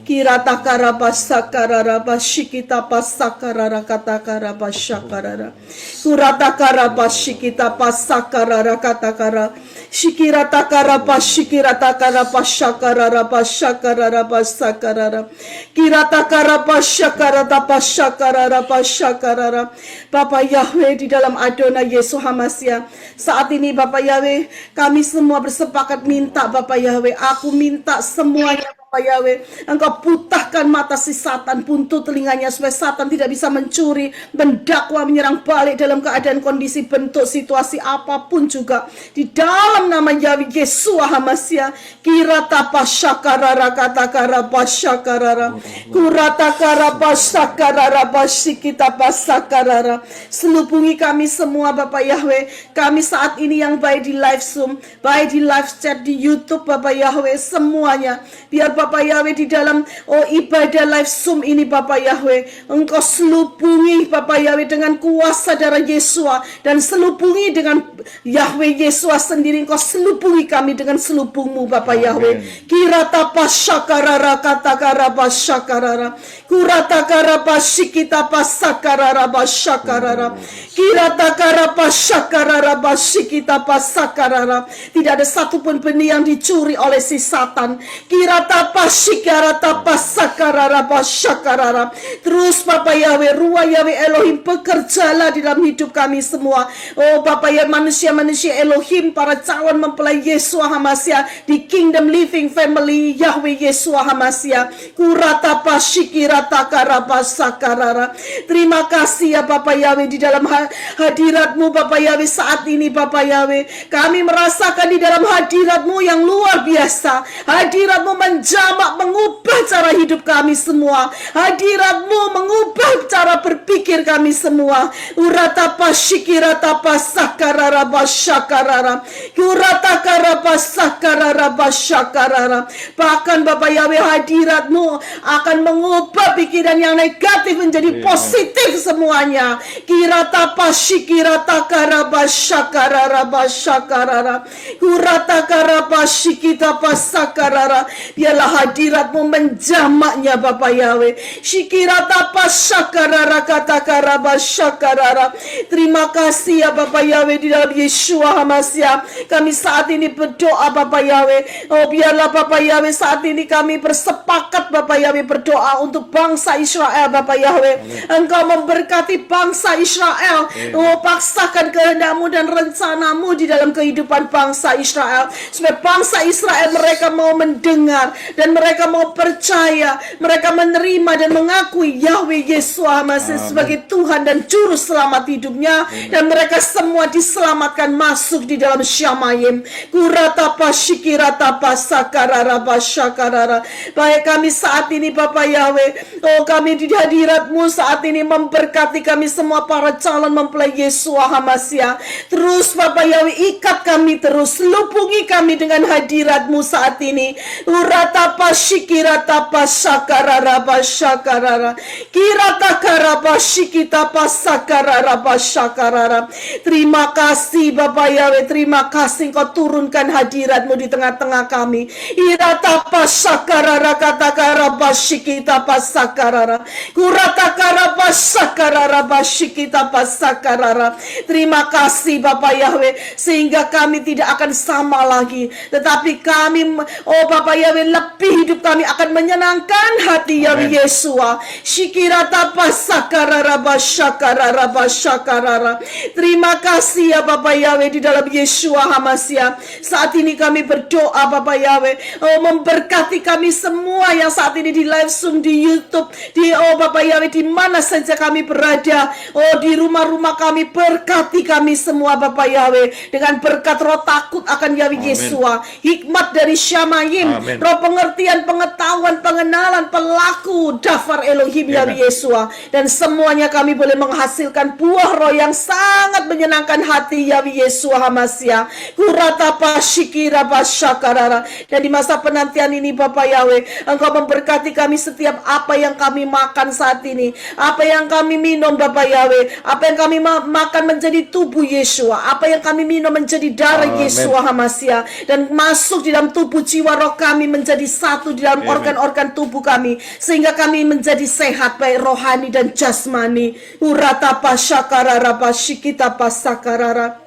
Kirata karabasakarara basyikita pasakarara katakara basyakarara. Kurata karabasyikita pasakarara katakara. Shikirata karabasyikirata karabasyakarara basyakarara basakarara. Kirata karabasyakarata basyakarara basyakarara. Bapak Yahweh di dalam Adonai Yesua HaMashiach, saat ini Bapak Yahweh, kami semua bersepakat minta Bapak Yahweh, aku minta semuanya Bapak Yahweh, Engkau putahkan mata si Satan, buntu telinganya supaya Satan tidak bisa mencuri, mendakwa, menyerang balik dalam keadaan kondisi bentuk situasi apapun juga. Di dalam nama Yahweh Yesua HaMashiach, kirata pasyakarara katakara pasyakarara, kurata kara pasyakarara basyikita pasakarara. Selubungi kami semua Bapak Yahweh, kami saat ini yang baik di live Zoom, baik di live chat di YouTube Bapak Yahweh, semuanya biar Bapak Yahweh di dalam ibadah live Zoom ini Bapak Yahweh, Engkau selubungi Bapak Yahweh dengan kuasa darah Yesua, dan selubungi dengan Yahweh Yesua sendiri. Engkau selubungi kami dengan selubungmu Bapak Yahweh. Kirata pasyakarara katakara pasyakarara, kurata kara pasyikita pasakarara basyakarara, kirata kara pasyakarara basyikita pasakarara. Tidak ada satupun benih yang dicuri oleh si Satan. Kirata pasyikarata pasakarara basyakarara. Terus Bapak Yahweh, Ruah Yahweh Elohim, bekerjalah di dalam hidup kami semua. Oh Bapak Yahweh, manusia-manusia Elohim, para calon mempelai Yesua HaMashiach di Kingdom Living Family Yahweh Yesua HaMashiach. Kurata pasyikirata karabasakarara. Terima kasih ya Bapak Yahweh, di dalam hadirat-Mu Bapak Yahweh saat ini Bapak Yahweh, kami merasakan di dalam hadirat-Mu yang luar biasa. Hadirat-Mu menjamak, mengubah cara hidup kami semua. Hadirat-Mu mengubah cara berpikir kami semua. Urata pasyikirata pasakarara basyakarara, urata karabasakarara basyakarara. Bahkan Bapak Yahweh, hadirat-Mu akan mengubah pikiran yang negatif menjadi positif semuanya. Kirata pasyikirata karabasyakarara basyakarara, urata karabasyikita pasakarara. Biarlah hadirat-Mu menjamaknya Bapak Yahweh. Shikirata pasyakarara katakara basyakarara. Terima kasih ya Bapak Yahweh, di dalam Yesua HaMashiach kami saat ini berdoa Bapak Yahweh. Oh biarlah Bapak Yahweh, saat ini kami bersepakat Bapak Yahweh berdoa untuk bangsa Israel Bapak Yahweh. Engkau memberkati bangsa Israel. Oh paksakan kehendak-Mu dan rencana-Mu di dalam kehidupan bangsa Israel, supaya bangsa Israel mereka mau mendengar dan mereka mau percaya, mereka menerima dan mengakui Yahweh Yesua HaMashiach sebagai Tuhan dan Juru Selamat hidupnya, dan mereka semua diselamatkan masuk di dalam Syamayim. Kurata pasyikirata pasakarara basyakarara. Baik kami saat ini Bapak Yahweh, oh kami di hadirat-Mu saat ini memberkati kami semua para calon mempelai Yesua HaMashiach. Terus Bapak Yahweh, ikat kami terus, lubungi kami dengan hadirat-Mu saat ini. Urata pasyikirata Kirata pasakarara pasyakarara. Kirata karabashikita pasakarara pasyakarara. Terima kasih Bapak Yahweh, terima kasih Engkau turunkan hadirat-Mu di tengah-tengah kami. Irata pasakarara katakara bashikita pasakarara. Kurata karabasakarara bashikita pasakarara. Terima kasih Bapak Yahweh, sehingga kami tidak akan sama lagi, tetapi kami, oh Bapak Yahweh, lebih hidup kami akan menyenangkan hati Yahweh Yesua. Shikirata pasakarara basyakarara basyakarara. Terima kasih ya Bapak Yahweh, di dalam Yesua Hamasya. Saat ini kami berdoa Bapak Yahweh, oh memberkati kami semua yang saat ini di live Zoom, di YouTube, di oh Bapak Yahweh, di mana saja kami berada, oh di rumah-rumah kami, berkati kami semua Bapak Yahweh, dengan berkat roh takut akan Yahweh Yesua, hikmat dari Syamayim, roh pengertian, pengetahuan, pengenalan, pelaku Dafar Elohim Yahweh Yesua, dan semuanya kami boleh menghasilkan buah roh yang sangat menyenangkan hati Yahweh Yesua Hamasya. Kurata pasyikira pasyakarara. Dan di masa penantian ini Bapak Yahweh, Engkau memberkati kami setiap apa yang kami makan saat ini, apa yang kami minum Bapak Yahweh, apa yang kami makan menjadi tubuh Yesua, apa yang kami minum menjadi darah Yesua Hamasya, dan masuk di dalam tubuh jiwa roh kami menjadi satu di dalam organ-organ tubuh kami, sehingga kami menjadi sehat baik rohani dan jasmani. Urata pasyakarara pasyikita pasakarara.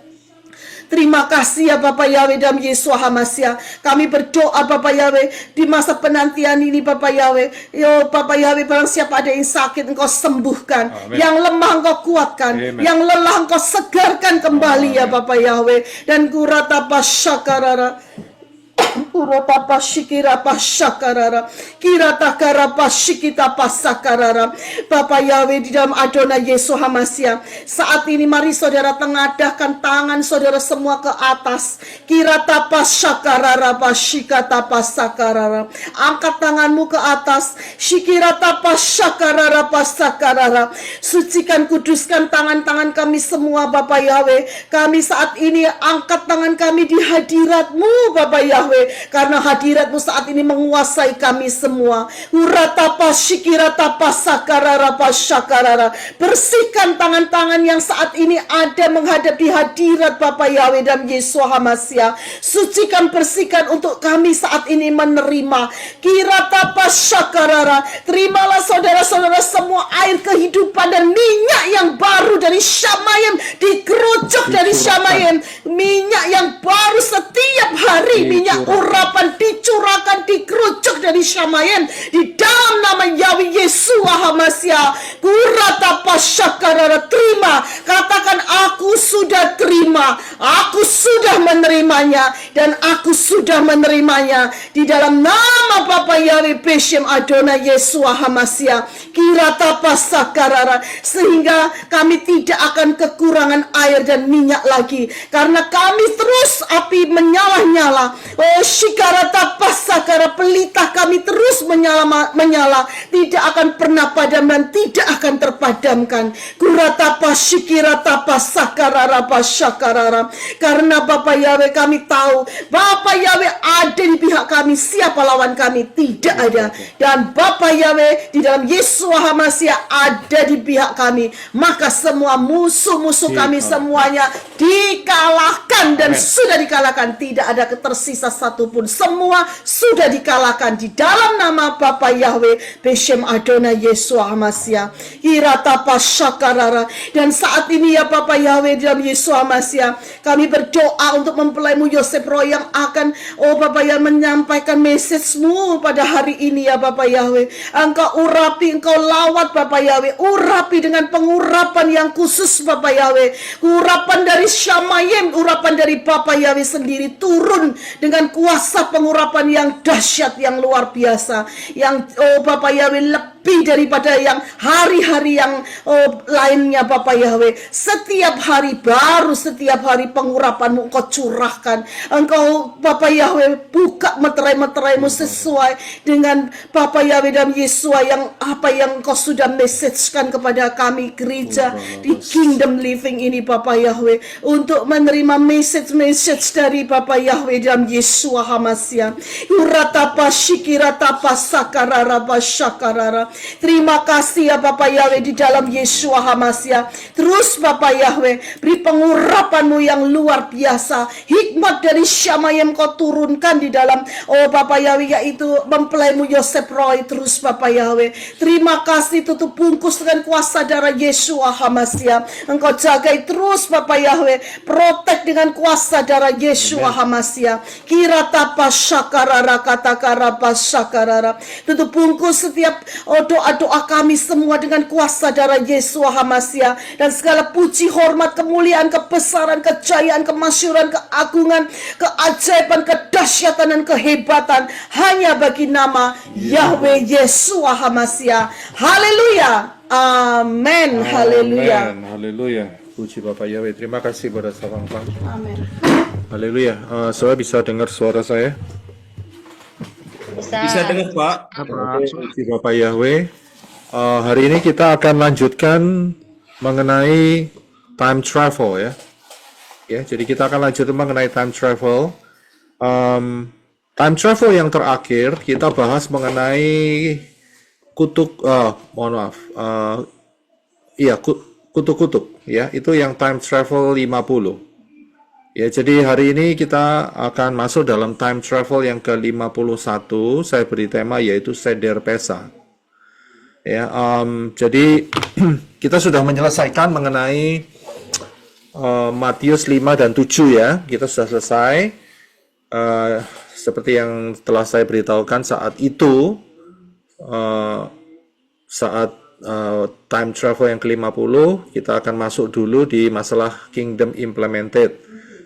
Terima kasih ya Bapak Yahweh dalam Yesua Hamasya. Kami berdoa Bapak Yahweh, di masa penantian ini Bapak Yahweh, yo Bapak Yahweh, barang siapa ada yang sakit Engkau sembuhkan, yang lemah Engkau kuatkan, yang lelah Engkau segarkan kembali ya Bapak Yahweh. Dan kurata pasyakarara, kurata pasyikira pasyakarara, kirata kara pasyikita pasakarara. Bapak Yahweh, di dalam Adonai Yesus Hamasya, saat ini mari saudara tengadahkan tangan saudara semua ke atas. Kirata pasyakarara pasyikata pasakarara. Angkat tanganmu ke atas. Shikirata pasyakarara pasakarara. Sucikan, kuduskan tangan-tangan kami semua Bapak Yahweh. Kami saat ini angkat tangan kami di hadirat-Mu Bapak Yahweh, karena hadirat-Mu saat ini menguasai kami semua. Urata pasyikirata pasakarara pasyakarara. Bersihkan tangan-tangan yang saat ini ada menghadap di hadirat Bapak Yahweh dan Yesus Hamasya. Sucikan, bersihkan untuk kami saat ini menerima. Kirata pasyakarara. Terimalah saudara-saudara semua air kehidupan dan minyak yang baru dari Syamayim, dikerucuk dari Syamayim. Minyak yang baru setiap hari, minyak urapan dicurahkan, dikerucuk dari Syamayim di dalam nama Yahweh Yesua Hamasya. Kurata pasyakarara. Terima, katakan aku sudah terima, aku sudah menerimanya, dan aku sudah menerimanya di dalam nama Bapa Yahweh Beshem Adonai Yesua Hamasya. Kirata pasakarara, sehingga kami tidak akan kekurangan air dan minyak lagi, karena kami terus api menyala-nyala. Oh shikarata pasakara, pelita kami terus menyala, tidak akan pernah padam dan tidak akan terpadamkan. Kurata pasyikirata pasakarara pasyakarara. Karena Bapak Yahweh, kami tahu Bapak Yahweh ada di pihak kami, siapa lawan kami? Tidak ada. Dan Bapak Yahweh di dalam Yesus Hamasya ada di pihak kami, maka semua musuh-musuh kami semuanya dikalahkan dan sudah dikalahkan. Tidak ada tersisa satupun, semua sudah dikalahkan di dalam nama Bapa Yahweh Beshem Adonai Yesus Hamasya. Hirata pasyakarara. Dan saat ini ya Bapa Yahweh dalam Yesus Hamasya, kami berdoa untuk mempelaimu Yosef Roy yang akan Bapa Yahweh menyampaikan message-Mu pada hari ini ya Bapa Yahweh. Engkau urapi, Engkau lawat Bapa Yahweh, urapi dengan pengurapan yang khusus Bapa Yahweh. Urapan dari Syamayim, urapan dari Bapa Yahweh sendiri turun dengan kuasa pengurapan yang dahsyat, yang luar biasa, yang Bapa Yahweh lebih daripada yang hari-hari yang lainnya Bapa Yahweh. Setiap hari baru, setiap hari pengurapan-Mu Engkau curahkan. Engkau Bapa Yahweh buka meterai-meteraimu sesuai dengan Bapa Yahweh dan Yesua yang apa yang Engkau sudah messagekan kepada kami gereja di Kingdom Living ini Bapa Yahweh, untuk menerima message dari Bapa Yahweh dan Yesua Hamasia. Uratapa Shikiratapa Sakararapa Shakarara. Terima kasih ya Bapak Yahweh di dalam Yeshua Hamasia. Terus Bapak Yahweh, beri pengurapan-Mu yang luar biasa. Hikmat dari Syama yang Kau turunkan di dalam, oh Bapak Yahweh, yaitu mempelaimu Yosef Roy. Terus Bapak Yahweh, terima kasih, tutup bungkus dengan kuasa darah Yeshua Hamasia. Engkau jagai terus Bapak Yahweh, protek dengan kuasa darah Yeshua Hamasia. Kiratapa Shakarara Katakarapa Shakarara. Tutup bungkus setiap doa-doa kami semua dengan kuasa darah Yeshua Hamasia. Dan segala puji, hormat, kemuliaan, kebesaran, kejayaan, kemasyuran, keagungan, keajaiban, kedahsyatan, dan kehebatan hanya bagi nama Yahweh Yeshua Hamasia. Haleluya. Amin. Haleluya. Amin. Haleluya. Puji Bapak Yahweh. Terima kasih pada Bang. Amin. Haleluya. Saudara bisa dengar suara saya? Bisa dengar Pak. Puji Bapak Yahweh. Hari ini kita akan lanjutkan mengenai time travel ya. Ya, jadi kita akan lanjutkan mengenai time travel. Time travel yang terakhir kita bahas mengenai kutuk-kutuk ya, itu yang time travel 50. Ya, jadi hari ini kita akan masuk dalam time travel yang ke-51. Saya beri tema yaitu Seder Pesa. Ya, jadi kita sudah menyelesaikan mengenai Matius 5 dan 7 ya. Kita sudah selesai. Seperti yang telah saya beritahukan saat itu, saat time travel yang ke-50, kita akan masuk dulu di masalah Kingdom Implemented.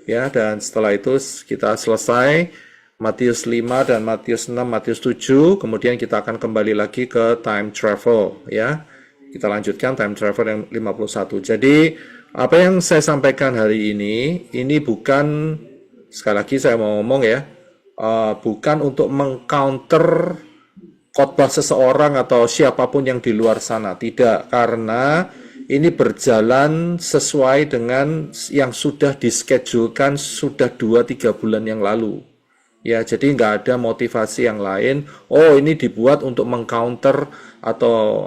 Ya, dan setelah itu kita selesai Matius 5 dan Matius 6, Matius 7, kemudian kita akan kembali lagi ke time travel ya. Kita lanjutkan time travel yang 51. Jadi, apa yang saya sampaikan hari ini bukan, sekali lagi saya mau ngomong ya, bukan untuk mengcounter khotbah seseorang atau siapapun yang di luar sana. Tidak, karena ini berjalan sesuai dengan yang sudah diskedulkan sudah 2-3 bulan yang lalu. Ya, jadi nggak ada motivasi yang lain. Oh, ini dibuat untuk mengcounter atau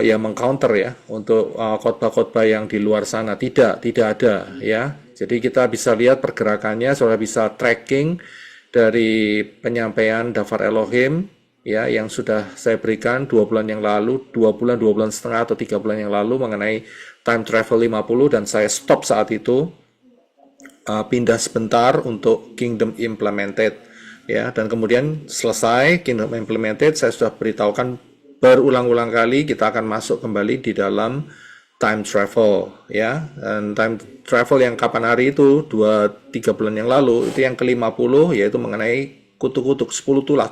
ya mengcounter ya untuk khotbah-khotbah yang di luar sana. Tidak ada ya. Jadi kita bisa lihat pergerakannya, saudara bisa tracking dari penyampaian Dafar Elohim ya yang sudah saya berikan 2 bulan yang lalu, 2 bulan setengah atau 3 bulan yang lalu mengenai time travel 50, dan saya stop saat itu, pindah sebentar untuk Kingdom Implemented ya, dan kemudian selesai Kingdom Implemented saya sudah beritahukan berulang-ulang kali kita akan masuk kembali di dalam time travel ya. Dan time travel yang kapan hari itu 2-3 bulan yang lalu itu yang ke-50, yaitu mengenai kutuk-kutuk 10 tulah,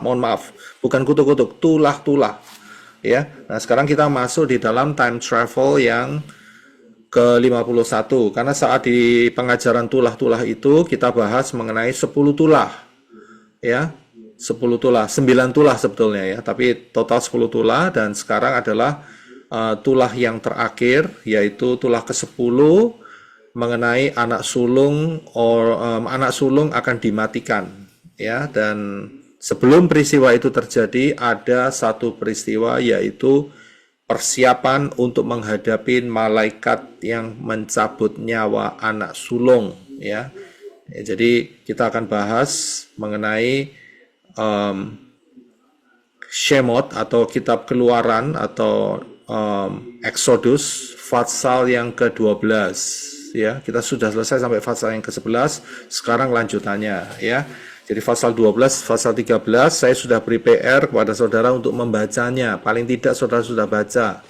mohon maaf, bukan kutuk-kutuk, tulah ya. Nah, sekarang kita masuk di dalam time travel yang ke-51, karena saat di pengajaran tulah itu kita bahas mengenai 10 tulah ya, 10 tulah, 9 tulah sebetulnya ya, tapi total 10 tulah, dan sekarang adalah tulah yang terakhir, yaitu tulah ke-10 mengenai anak sulung akan dimatikan ya. Dan sebelum peristiwa itu terjadi ada satu peristiwa, yaitu persiapan untuk menghadapi malaikat yang mencabut nyawa anak sulung ya. Jadi kita akan bahas mengenai Shemot atau kitab Keluaran atau Exodus pasal yang ke-12 ya. Kita sudah selesai sampai pasal yang ke-11, sekarang lanjutannya ya. Jadi pasal 12, pasal 13 saya sudah beri PR kepada saudara untuk membacanya. Paling tidak saudara sudah baca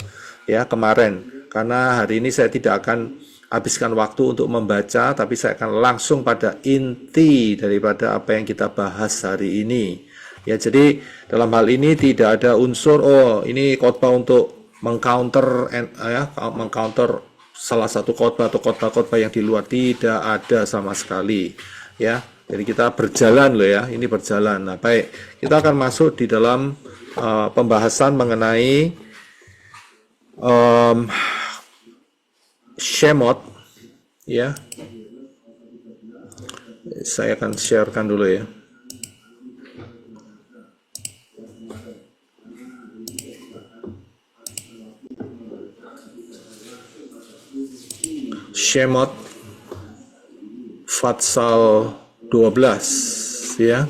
ya kemarin. Karena hari ini saya tidak akan habiskan waktu untuk membaca, tapi saya akan langsung pada inti daripada apa yang kita bahas hari ini. Ya, jadi dalam hal ini tidak ada unsur ini khotbah untuk mengcounter salah satu khotbah atau khotbah yang di luar, tidak ada sama sekali ya. Jadi kita berjalan loh ya, ini berjalan. Nah, baik, kita akan masuk di dalam pembahasan mengenai Shemot ya. Saya akan sharekan dulu ya. Shemot Fatsal 12 ya.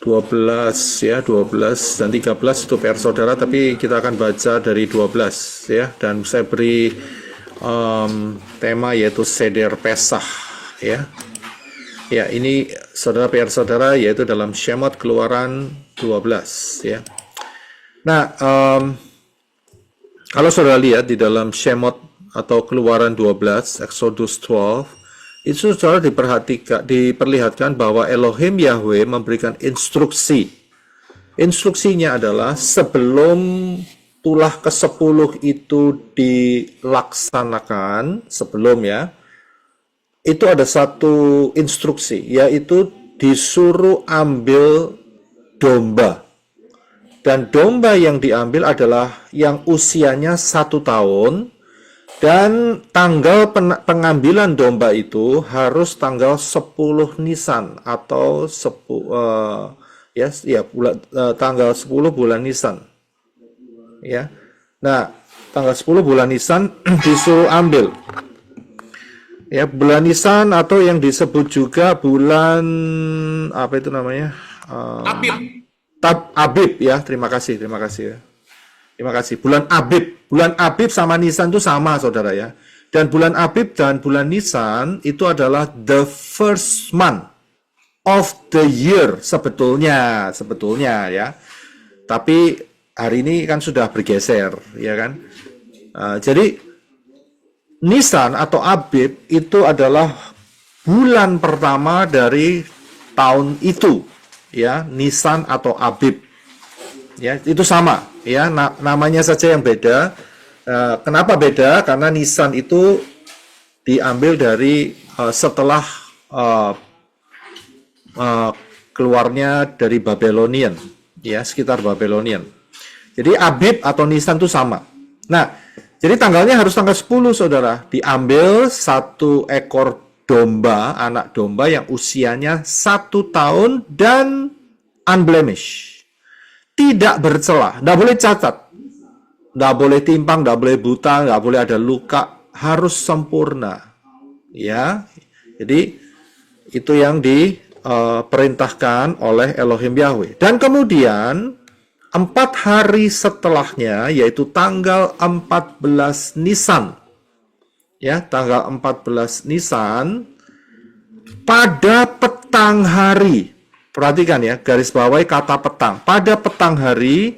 12 ya, 12 dan 13 itu PR saudara, tapi kita akan baca dari 12 ya, dan saya beri tema yaitu Seder Pesah ya. Ya, ini saudara PR saudara yaitu dalam Shemot Keluaran 12 ya. Nah, kalau saudara lihat di dalam Shemot atau Keluaran 12, Exodus 12, itu saudara diperlihatkan bahwa Elohim Yahweh memberikan instruksi. Instruksinya adalah sebelum tulah ke-10 itu dilaksanakan, itu ada satu instruksi, yaitu disuruh ambil domba. Dan domba yang diambil adalah yang usianya 1 tahun, dan tanggal pengambilan domba itu harus tanggal 10 Nisan atau tanggal 10 bulan Nisan. Ya. Nah, tanggal 10 bulan Nisan disuruh ambil. Ya, bulan Nisan atau yang disebut juga bulan apa itu namanya? Abib ya. Terima kasih ya. Terima kasih. Bulan Abib sama Nisan itu sama, saudara ya. Dan bulan Abib dan bulan Nisan itu adalah the first month of the year sebetulnya ya. Tapi hari ini kan sudah bergeser, ya kan. Jadi Nisan atau Abib itu adalah bulan pertama dari tahun itu, ya. Nisan atau Abib. Ya, itu sama, ya, namanya saja yang beda. Kenapa beda? Karena Nisan itu diambil dari setelah keluarnya dari Babylonian, ya, sekitar Babylonian. Jadi Abib atau Nisan itu sama. Nah, jadi tanggalnya harus tanggal 10, saudara. Diambil 1 ekor domba, anak domba yang usianya 1 tahun dan unblemished. Tidak bercela, tidak boleh cacat, tidak boleh timpang, tidak boleh buta, tidak boleh ada luka, harus sempurna. Ya, jadi itu yang diperintahkan oleh Elohim Yahweh. Dan kemudian 4 hari setelahnya, yaitu tanggal 14 Nisan, ya, tanggal 14 Nisan, pada petang hari. Perhatikan ya, garis bawahi kata petang. Pada petang hari,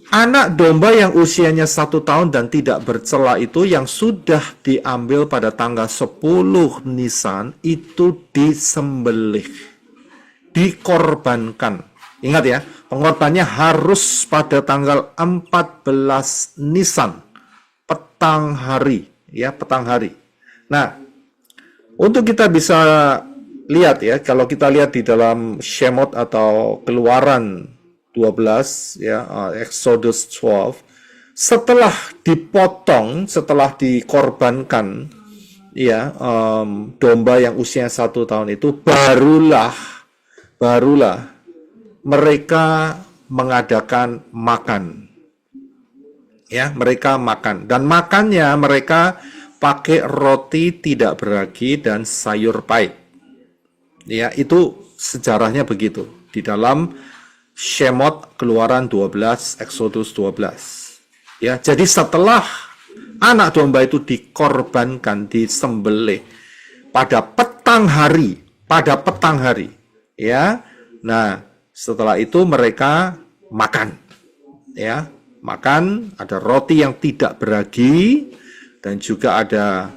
anak domba yang usianya 1 tahun dan tidak bercela itu yang sudah diambil pada tanggal 10 Nisan itu disembelih, dikorbankan. Ingat ya, pengorbanannya harus pada tanggal 14 Nisan, petang hari, ya, petang hari. Nah, untuk kita bisa lihat ya, kalau kita lihat di dalam Shemot atau Keluaran 12 ya, Exodus 12, setelah dipotong, setelah dikorbankan ya, domba yang usia 1 tahun itu barulah mereka mengadakan makan. Ya, mereka makan, dan makannya mereka pakai roti tidak beragi dan sayur pahit. Ya, itu sejarahnya begitu di dalam Shemot Keluaran 12, Exodus 12. Ya, jadi setelah anak domba itu dikorbankan, disembelih pada petang hari, ya. Nah, setelah itu mereka makan. Ya, makan, ada roti yang tidak beragi dan juga ada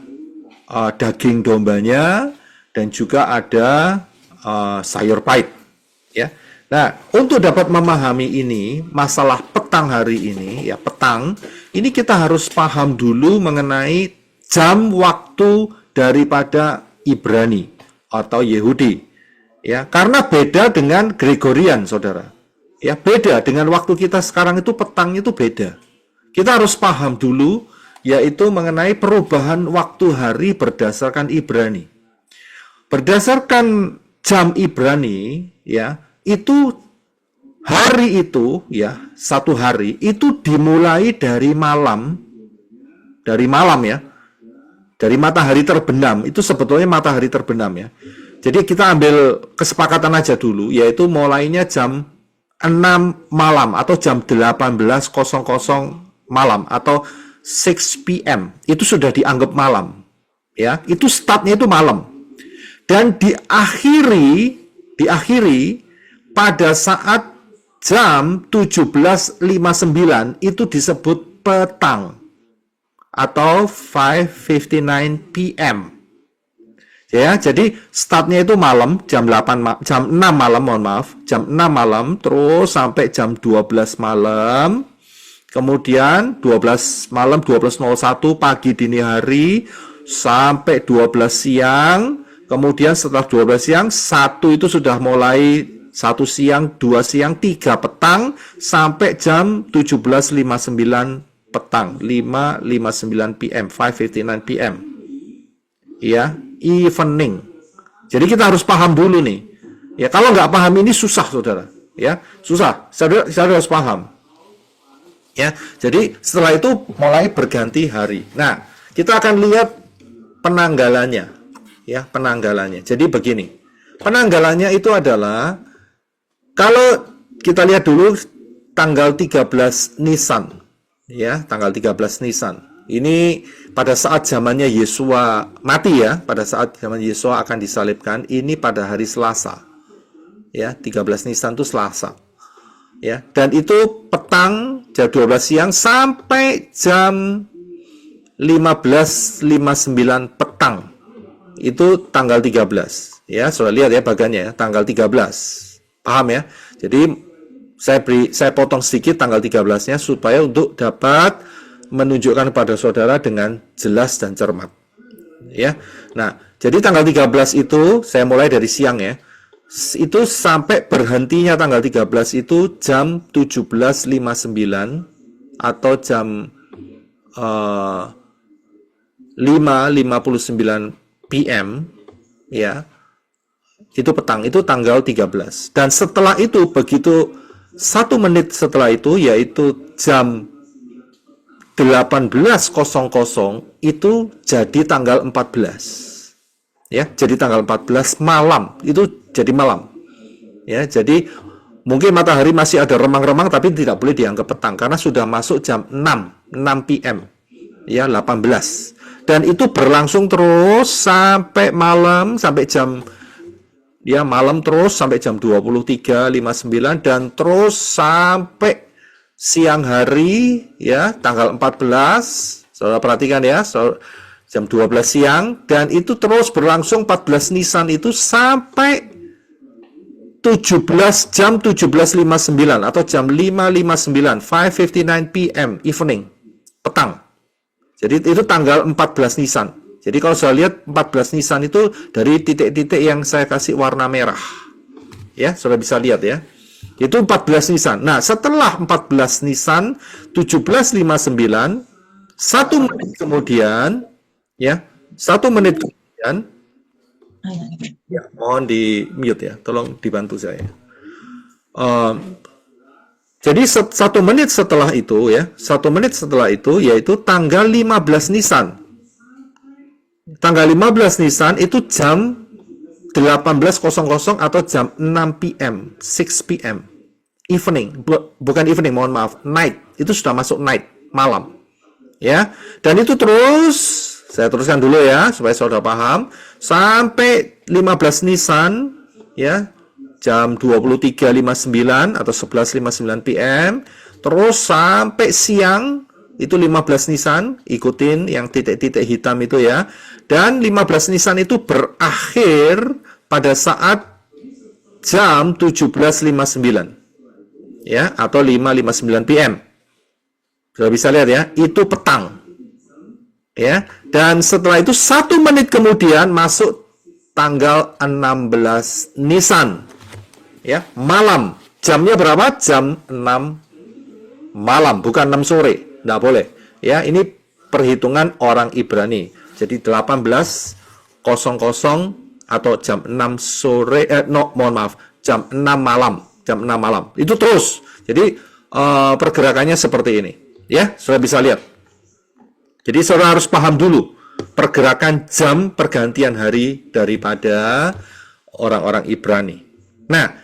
daging dombanya, dan juga ada sayur pahit, ya. Nah, untuk dapat memahami ini, masalah petang hari ini, ya, petang, ini kita harus paham dulu mengenai jam waktu daripada Ibrani atau Yehudi, ya, karena beda dengan Gregorian, saudara. Ya, beda dengan waktu kita sekarang itu, petang itu beda. Kita harus paham dulu yaitu mengenai perubahan waktu hari berdasarkan Ibrani. Berdasarkan jam Ibrani, ya, itu hari itu, ya, satu hari itu dimulai dari malam ya, dari matahari terbenam. Itu sebetulnya matahari terbenam ya. Jadi kita ambil kesepakatan aja dulu, yaitu mulainya jam 6 malam atau jam 18.00 malam atau 6 p.m. Itu sudah dianggap malam. Ya, itu startnya itu malam. Dan diakhiri pada saat jam 17.59 itu disebut petang atau 5:59 p.m. Ya, jadi startnya itu malam jam 6 malam, mohon maaf, jam 6 malam terus sampai jam 12 malam. Kemudian 12 malam 12.01 pagi dini hari sampai 12 siang. Kemudian setelah 12 siang 1 itu sudah mulai 1 siang, 2 siang, 3 petang sampai jam 17.59 petang, 5:59 p.m., 5:59 p.m. Ya, evening. Jadi kita harus paham dulu nih. Ya, kalau nggak paham ini susah, saudara. Ya, susah. Saudara harus paham. Ya, jadi setelah itu mulai berganti hari. Nah, kita akan lihat penanggalannya. Ya, penanggalannya. Jadi begini. Penanggalannya itu adalah kalau kita lihat dulu tanggal 13 Nisan. Ya, tanggal 13 Nisan. Ini pada saat zamannya Yesua mati ya, pada saat zaman Yesua akan disalibkan, ini pada hari Selasa. Ya, 13 Nisan itu Selasa. Ya, dan itu petang jam 12 siang sampai jam 15.59 petang. Itu tanggal 13. Ya, sudah lihat ya bagannya ya, tanggal 13. Paham ya? Jadi saya potong sedikit tanggal 13-nya supaya untuk dapat menunjukkan kepada saudara dengan jelas dan cermat. Ya. Nah, jadi tanggal 13 itu saya mulai dari siang ya. Itu sampai berhentinya tanggal 13 itu jam 17.59 atau jam 5:59 p.m. ya. Itu petang, itu tanggal 13. Dan setelah itu begitu 1 menit setelah itu yaitu jam 18.00 itu jadi tanggal 14. Ya, jadi tanggal 14 malam. Itu jadi malam. Ya, jadi mungkin matahari masih ada remang-remang tapi tidak boleh dianggap petang karena sudah masuk jam 6 p.m. Ya, 18. Dan itu berlangsung terus sampai malam, sampai jam malam terus sampai jam 23.59 dan terus sampai siang hari ya tanggal 14. Saudara perhatikan ya, jam 12 siang dan itu terus berlangsung 14 Nisan itu sampai jam 17.59 atau jam 5:59, 5:59 p.m. evening, petang. Jadi itu tanggal 14 Nisan. Jadi kalau saya lihat 14 Nisan itu dari titik-titik yang saya kasih warna merah. Ya, sudah bisa lihat ya. Itu 14 Nisan. Nah, setelah 14 Nisan 17.59, 1 menit kemudian ya, 1 menit kemudian ya, mohon di mute ya, tolong dibantu saya. Jadi 1 menit setelah itu ya, 1 menit setelah itu yaitu tanggal 15 Nisan. Tanggal 15 Nisan itu jam 18.00 atau jam 6 p.m., 6 p.m. evening, bukan evening, mohon maaf, night. Itu sudah masuk night, malam. Ya. Dan itu terus saya teruskan dulu ya supaya saudara paham sampai 15 Nisan ya, jam 23.59 atau 11.59 p.m. terus sampai siang itu 15 Nisan, ikutin yang titik-titik hitam itu ya. Dan 15 Nisan itu berakhir pada saat jam 17.59 ya, atau 5:59 p.m. Sudah bisa lihat ya, itu petang. Ya, dan setelah itu 1 menit kemudian masuk tanggal 16 Nisan. Ya, malam. Jamnya berapa? Jam 6 malam, bukan 6 sore. Nggak boleh. Ya, ini perhitungan orang Ibrani. Jadi 18.00 atau jam 6 sore, jam 6 malam. Jam 6 malam. Itu terus. Jadi pergerakannya seperti ini. Ya, saudara bisa lihat. Jadi saudara harus paham dulu pergerakan jam pergantian hari daripada orang-orang Ibrani. Nah,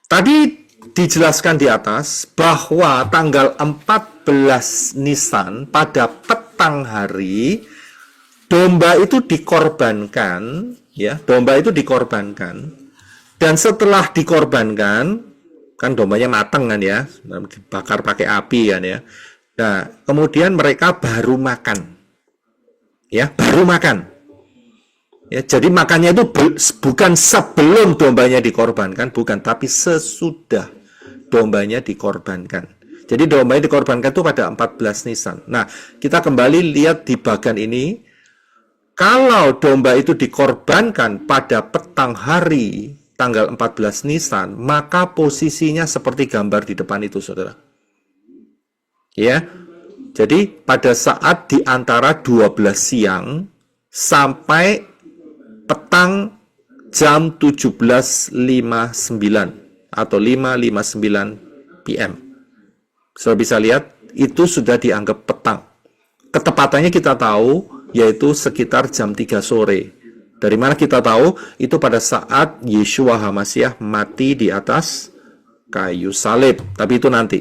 tadi dijelaskan di atas bahwa tanggal 14 Nisan pada petang hari domba itu dikorbankan, ya, domba itu dikorbankan. Dan setelah dikorbankan, kan dombanya matang kan ya, dibakar pakai api kan ya. Nah, kemudian mereka baru makan. Ya, baru makan. Ya, jadi makannya itu bukan sebelum dombanya dikorbankan, bukan, tapi sesudah dombanya dikorbankan. Jadi dombanya dikorbankan itu pada 14 Nisan. Nah, kita kembali lihat di bagian ini. Kalau domba itu dikorbankan pada petang hari tanggal 14 Nisan, maka posisinya seperti gambar di depan itu, saudara. Ya, jadi pada saat di antara 12 siang sampai petang jam 17.59 atau 5.59 PM. Saudara bisa lihat, itu sudah dianggap petang. Ketepatannya kita tahu, yaitu sekitar jam 3 sore. Dari mana kita tahu? Itu pada saat Yeshua HaMasyiah mati di atas kayu salib. Tapi itu nanti.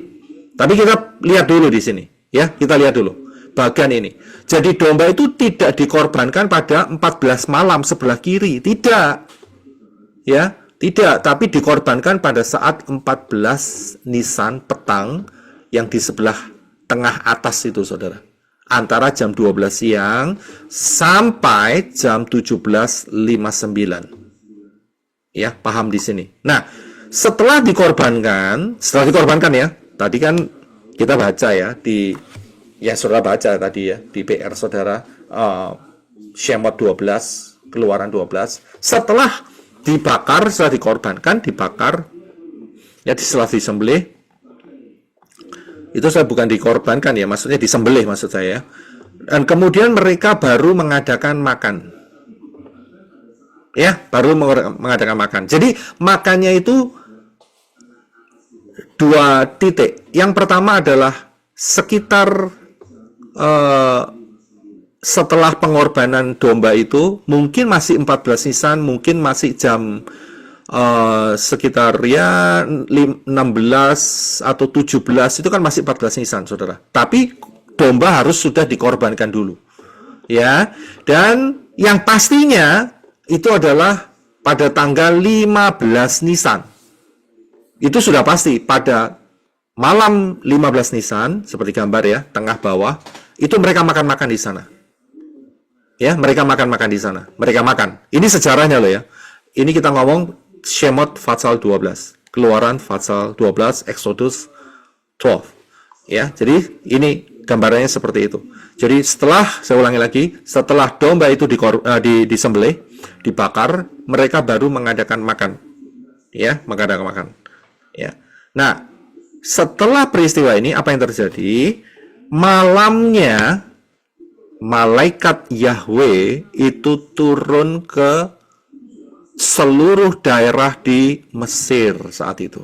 Tapi kita lihat dulu di sini. Ya, kita lihat dulu bagian ini. Jadi domba itu tidak dikorbankan pada 14 malam sebelah kiri. Tidak. Ya, tidak. Tapi dikorbankan pada saat 14 Nisan petang yang di sebelah tengah atas itu, saudara. Antara jam 12 siang sampai jam 17.59. Ya, paham di sini. Nah, setelah dikorbankan ya, tadi kan kita baca ya ya saudara baca tadi ya di PR saudara, Shemot 12, Keluaran 12. Setelah dibakar, setelah dikorbankan, dibakar, ya setelah disembelih. Itu saya bukan dikorbankan ya, maksudnya disembelih maksud saya. Dan kemudian mereka baru mengadakan makan. Ya, baru mengadakan makan. Jadi makannya itu 2 titik. Yang pertama adalah sekitar setelah pengorbanan domba itu, mungkin masih 14 Nisan, mungkin masih jam sekitar ya 16 atau 17, itu kan masih 14 Nisan, saudara. Tapi domba harus sudah dikorbankan dulu. Ya, dan yang pastinya itu adalah pada tanggal 15 Nisan. Itu sudah pasti pada malam 15 Nisan, seperti gambar ya, tengah bawah, itu mereka makan-makan di sana. Ya, mereka makan-makan di sana. Mereka makan. Ini sejarahnya loh ya. Ini kita ngomong Shemot pasal 12, Keluaran pasal 12, Exodus 12. Ya, jadi ini gambarannya seperti itu. Jadi setelah, saya ulangi lagi, setelah domba itu disembelih, dibakar, mereka baru mengadakan makan. Ya, mengadakan makan. Ya. Nah, setelah peristiwa ini apa yang terjadi? Malamnya malaikat Yahweh itu turun ke seluruh daerah di Mesir saat itu.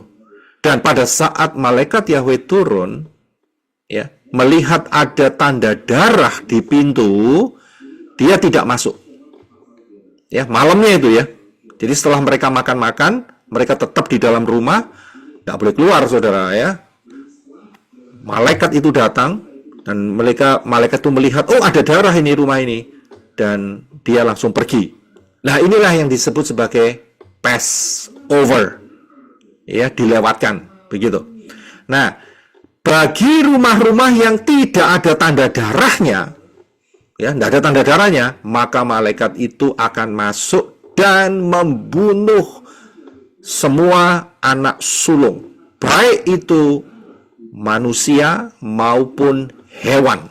Dan pada saat malaikat Yahweh turun, ya, melihat ada tanda darah di pintu, dia tidak masuk. Ya, malamnya itu ya. Jadi setelah mereka makan-makan, mereka tetap di dalam rumah, nggak boleh keluar, saudara ya. Malaikat itu datang, dan malaikat itu melihat, oh ada darah ini rumah ini, dan dia langsung pergi. Nah, inilah yang disebut sebagai Passover. Ya, dilewatkan begitu. Nah, bagi rumah-rumah yang tidak ada tanda darahnya, ya, tidak ada tanda darahnya, maka malaikat itu akan masuk dan membunuh semua anak sulung, baik itu manusia maupun hewan.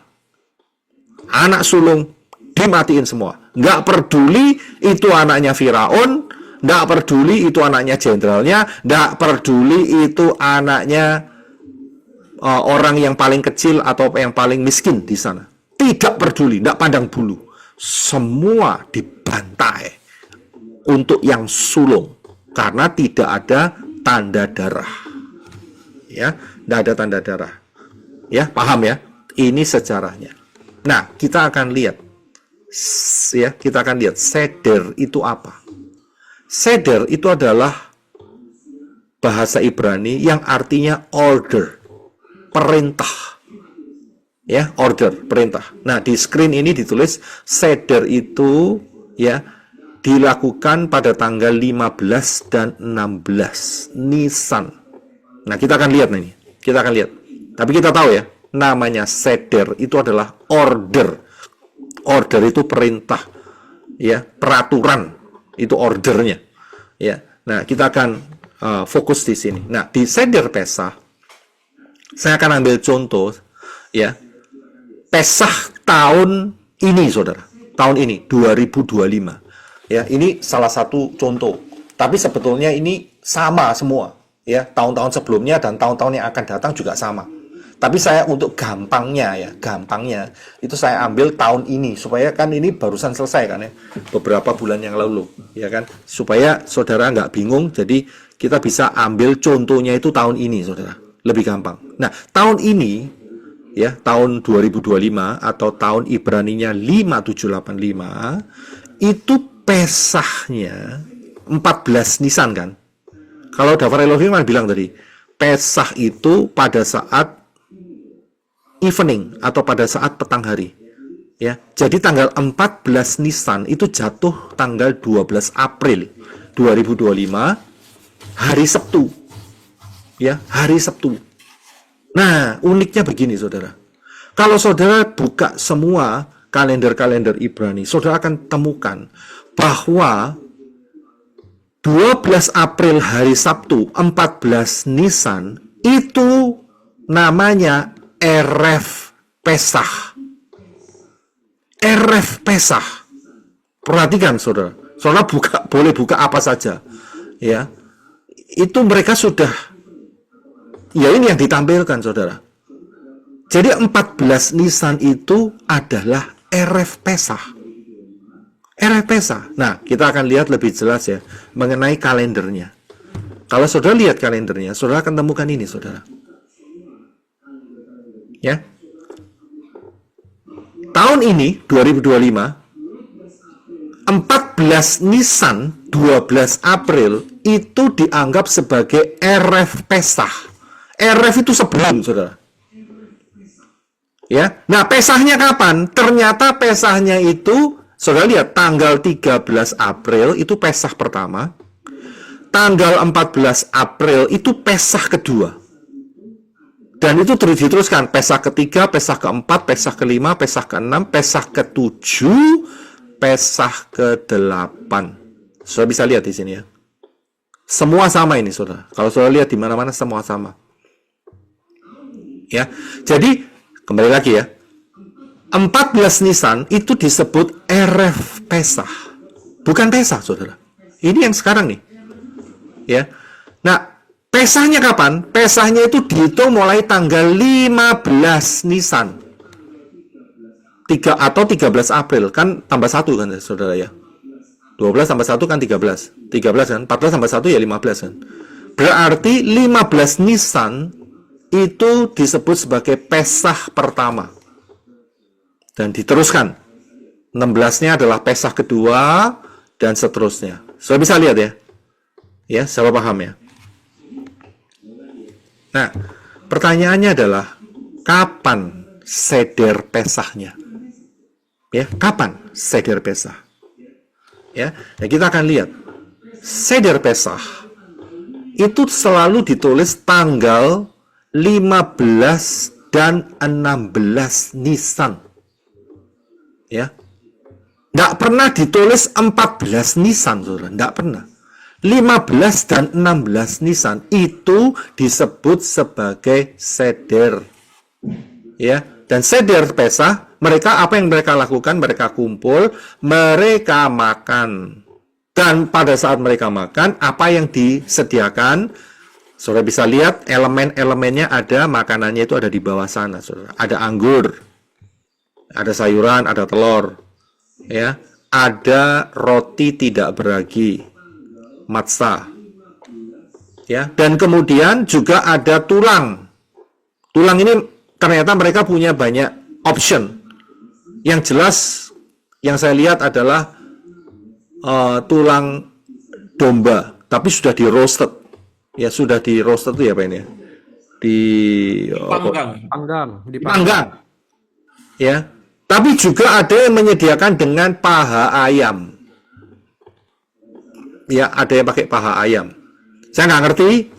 Anak sulung dimatiin semua. Nggak peduli itu anaknya Firaun, nggak peduli itu anaknya jenderalnya, nggak peduli itu anaknya orang yang paling kecil atau yang paling miskin di sana. Tidak peduli, tidak pandang bulu. Semua dibantai untuk yang sulung. Karena tidak ada tanda darah. Ya, tidak ada tanda darah. Ya, paham ya? Ini sejarahnya. Nah, kita akan lihat. Ya, kita akan lihat seder itu apa. Seder itu adalah bahasa Ibrani yang artinya order, perintah. Ya, order, perintah. Nah, di screen ini ditulis seder itu ya dilakukan pada tanggal 15 dan 16 Nisan. Nah, kita akan lihat nih. Kita akan lihat. Tapi kita tahu ya, namanya seder itu adalah order. Order itu perintah. Ya, peraturan itu ordernya. Ya. Nah, kita akan fokus di sini. Nah, di seder Pesah saya akan ambil contoh ya. Pesah tahun ini, Saudara. Tahun ini 2025. Ya, ini salah satu contoh. Tapi sebetulnya ini sama semua, ya. Tahun-tahun sebelumnya dan tahun-tahun yang akan datang juga sama. Tapi saya untuk gampangnya itu saya ambil tahun ini supaya kan ini barusan selesai kan ya, beberapa bulan yang lalu, ya kan. Supaya Saudara nggak bingung, jadi kita bisa ambil contohnya itu tahun ini, Saudara. Lebih gampang. Nah, tahun ini ya, tahun 2025 atau tahun Ibraninya 5785 itu Pesahnya 14 Nisan kan. Kalau Daftar Elohim kan bilang tadi, Pesah itu pada saat evening atau pada saat petang hari. Ya, jadi tanggal 14 Nisan itu jatuh tanggal 12 April 2025 hari Sabtu. Ya, hari Sabtu. Nah, uniknya begini, Saudara. Kalau Saudara buka semua kalender-kalender Ibrani, Saudara akan temukan bahwa 12 April hari Sabtu, 14 Nisan, itu namanya Erev Pesah. Erev Pesah. Perhatikan, Saudara. Saudara boleh buka apa saja. Ya. Itu mereka sudah, ya ini yang ditampilkan, Saudara. Jadi 14 Nisan itu adalah Erev Pesah. Erev Pesah. Nah, kita akan lihat lebih jelas ya mengenai kalendernya. Kalau Saudara lihat kalendernya, Saudara akan temukan ini, Saudara. Ya. Tahun ini 2025 14 Nisan 12 April itu dianggap sebagai Erev Pesah. Erev itu sebelum, Saudara. Ya. Nah, Pesahnya kapan? Ternyata Pesahnya itu, Saudara lihat, tanggal 13 April itu Pesah pertama. Tanggal 14 April itu Pesah kedua. Dan itu diteruskan. Pesah ketiga, Pesah keempat, Pesah kelima, Pesah keenam, Pesah ketujuh, Pesah ke-8. Saudara bisa lihat di sini ya. Semua sama ini, Saudara. Kalau Saudara lihat di mana-mana semua sama. Ya. Jadi, kembali lagi ya. 14 Nisan itu disebut Erev Pesah. Bukan Pesah, Saudara. Ini yang sekarang nih. Ya. Nah, Pesahnya kapan? Pesahnya itu dihitung mulai tanggal 15 Nisan. 13 April. Kan tambah 1 kan, Saudara ya. 12 tambah 1 kan 13. 13 kan? 14 tambah 1 ya 15 kan. Berarti 15 Nisan itu disebut sebagai Pesah pertama. Dan diteruskan. 16-nya adalah Pesah kedua, dan seterusnya. Sudah bisa lihat ya? Ya, siapa paham ya? Nah, pertanyaannya adalah, kapan seder Pesahnya? Ya, kapan seder Pesah? Ya, nah kita akan lihat. Seder Pesah itu selalu ditulis tanggal 15 dan 16 Nisan. Ya. Nggak pernah ditulis 14 Nisan, Saudara. Nggak pernah. 15 dan 16 Nisan itu disebut sebagai seder. Ya. Dan seder Pesah, mereka apa yang mereka lakukan? Mereka kumpul, mereka makan. Dan pada saat mereka makan, apa yang disediakan? Saudara bisa lihat elemen-elemennya ada, makanannya itu ada di bawah sana, Saudara. Ada anggur. Ada sayuran, ada telur, ya. Ada roti tidak beragi, matzah, ya. Dan kemudian juga ada tulang. Tulang ini ternyata mereka punya banyak option. Yang jelas yang saya lihat adalah tulang domba, tapi sudah di roasted. Ya, sudah di roasted itu ya Pak ini ya. Dipanggang. Ya. Tapi juga ada yang menyediakan dengan paha ayam. Ya, ada yang pakai paha ayam. Saya nggak ngerti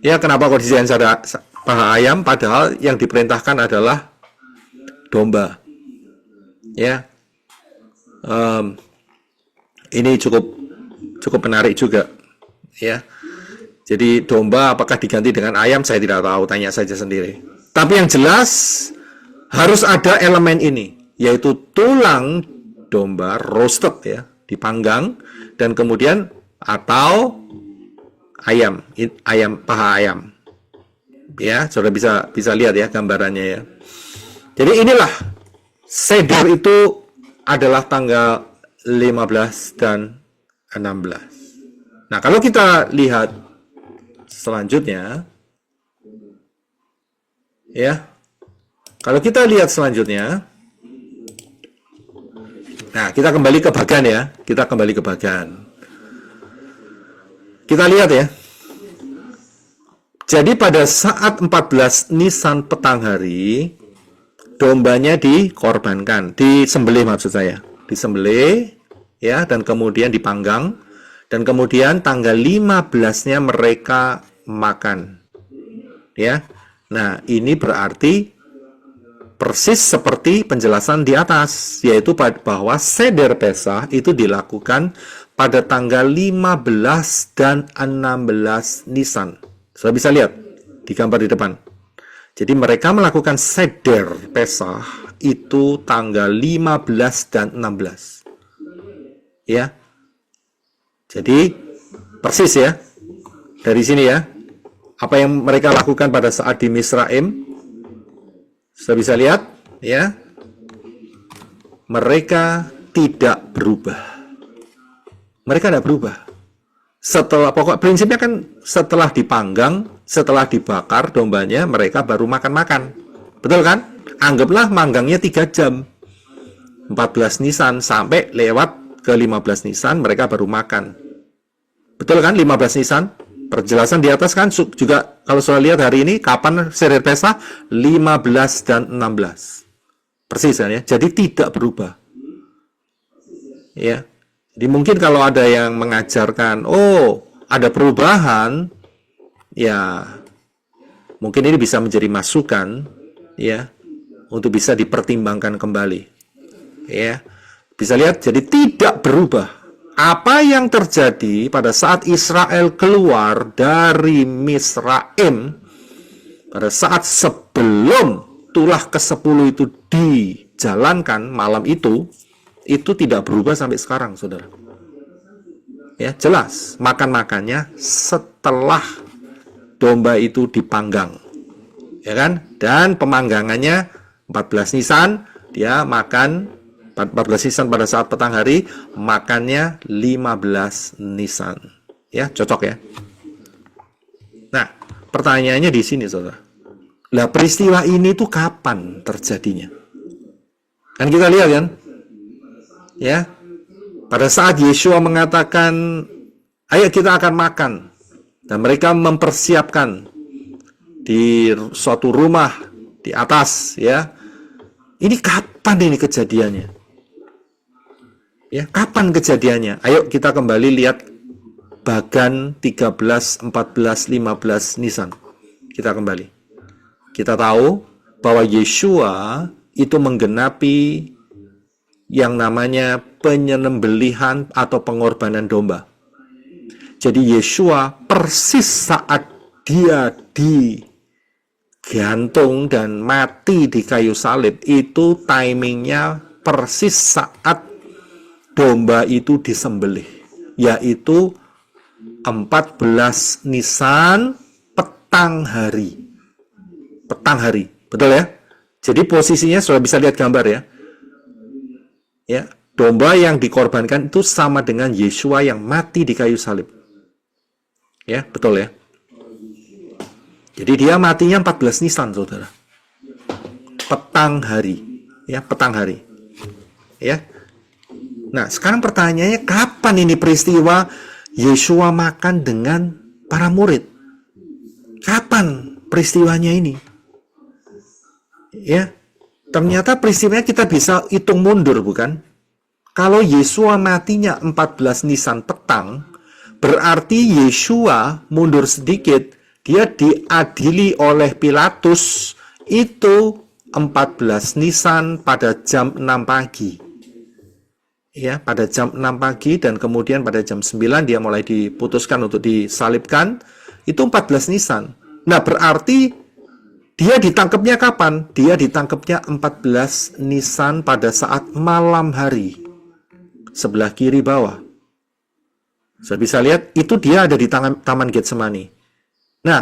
ya kenapa kok disediakan ada paha ayam, padahal yang diperintahkan adalah domba. Ya, ini cukup menarik juga. Ya, jadi domba apakah diganti dengan ayam saya tidak tahu, tanya saja sendiri. Tapi yang jelas harus ada elemen ini, yaitu tulang domba roasted ya, dipanggang, dan kemudian atau ayam paha ayam. Ya, saudara bisa lihat ya gambarannya ya. Jadi inilah seder itu adalah tanggal 15 dan 16. Nah, kalau kita lihat selanjutnya ya. Kalau kita lihat selanjutnya, nah kita kembali ke bagan ya, kita lihat ya. Jadi pada saat 14 Nisan petang hari, dombanya dikorbankan, disembelih maksud saya, disembelih ya, dan kemudian dipanggang, dan kemudian tanggal 15-nya mereka makan, ya. Nah ini berarti persis seperti penjelasan di atas, yaitu bahwa seder Pesah itu dilakukan pada tanggal 15 dan 16 Nisan. Sudah bisa lihat di gambar di depan. Jadi mereka melakukan seder Pesah itu tanggal 15 dan 16. Ya. Jadi persis ya. Dari sini ya. Apa yang mereka lakukan pada saat di Misraim, sudah bisa lihat ya, mereka tidak berubah. Mereka tidak berubah. Setelah pokok prinsipnya kan setelah dipanggang, setelah dibakar dombanya, mereka baru makan-makan. Betul kan? Anggaplah manggangnya 3 jam. 14 Nisan sampai lewat ke 15 Nisan mereka baru makan. Betul kan? 15 Nisan. Perjelasan di atas kan juga kalau sudah lihat hari ini kapan seder Pesah 15 dan 16. Persis kan ya. Jadi tidak berubah. Ya. Jadi mungkin kalau ada yang mengajarkan, oh ada perubahan, ya mungkin ini bisa menjadi masukan, ya, untuk bisa dipertimbangkan kembali, ya. Bisa lihat, jadi tidak berubah. Apa yang terjadi pada saat Israel keluar dari Misraim, pada saat sebelum tulah ke-10 itu dijalankan malam itu tidak berubah sampai sekarang, saudara. Ya, jelas makan-makannya setelah domba itu dipanggang, ya kan? Dan pemanggangannya 14 Nisan, dia makan 14 Nisan pada saat petang hari, makannya 15 Nisan. Ya, cocok ya. Nah, pertanyaannya di sini, saudara. Lah, peristiwa ini tuh kapan terjadinya? Kan kita lihat kan? Ya, pada saat Yeshua mengatakan, ayo kita akan makan, dan mereka mempersiapkan di suatu rumah di atas, ya. Ini kapan ini kejadiannya? Ya, kapan kejadiannya? Ayo kita kembali lihat bagan 13, 14, 15 Nisan. Kita kembali. Kita tahu bahwa Yeshua itu menggenapi yang namanya penyembelihan atau pengorbanan domba. Jadi Yeshua persis saat dia digantung dan mati di kayu salib, itu timingnya persis saat domba itu disembelih, yaitu 14 Nisan petang hari. Petang hari, betul ya? Jadi posisinya sudah bisa lihat gambar ya. Ya, domba yang dikorbankan itu sama dengan Yesua yang mati di kayu salib. Ya, betul ya. Jadi dia matinya 14 Nisan, saudara. Petang hari. Ya, petang hari. Ya. Nah, sekarang pertanyaannya, kapan ini peristiwa Yesua makan dengan para murid? Kapan peristiwanya ini? Ya, ternyata peristiwanya kita bisa hitung mundur, bukan? Kalau Yesua matinya 14 Nisan petang, berarti Yesua mundur sedikit, dia diadili oleh Pilatus itu 14 Nisan pada jam 6 pagi. Ya, pada jam 6 pagi dan kemudian pada jam 9 dia mulai diputuskan untuk disalibkan, itu 14 Nisan. Nah, berarti dia ditangkapnya kapan? Dia ditangkapnya 14 Nisan pada saat malam hari. Sebelah kiri bawah. Saya bisa lihat, itu dia ada di Taman Getsemani. Nah,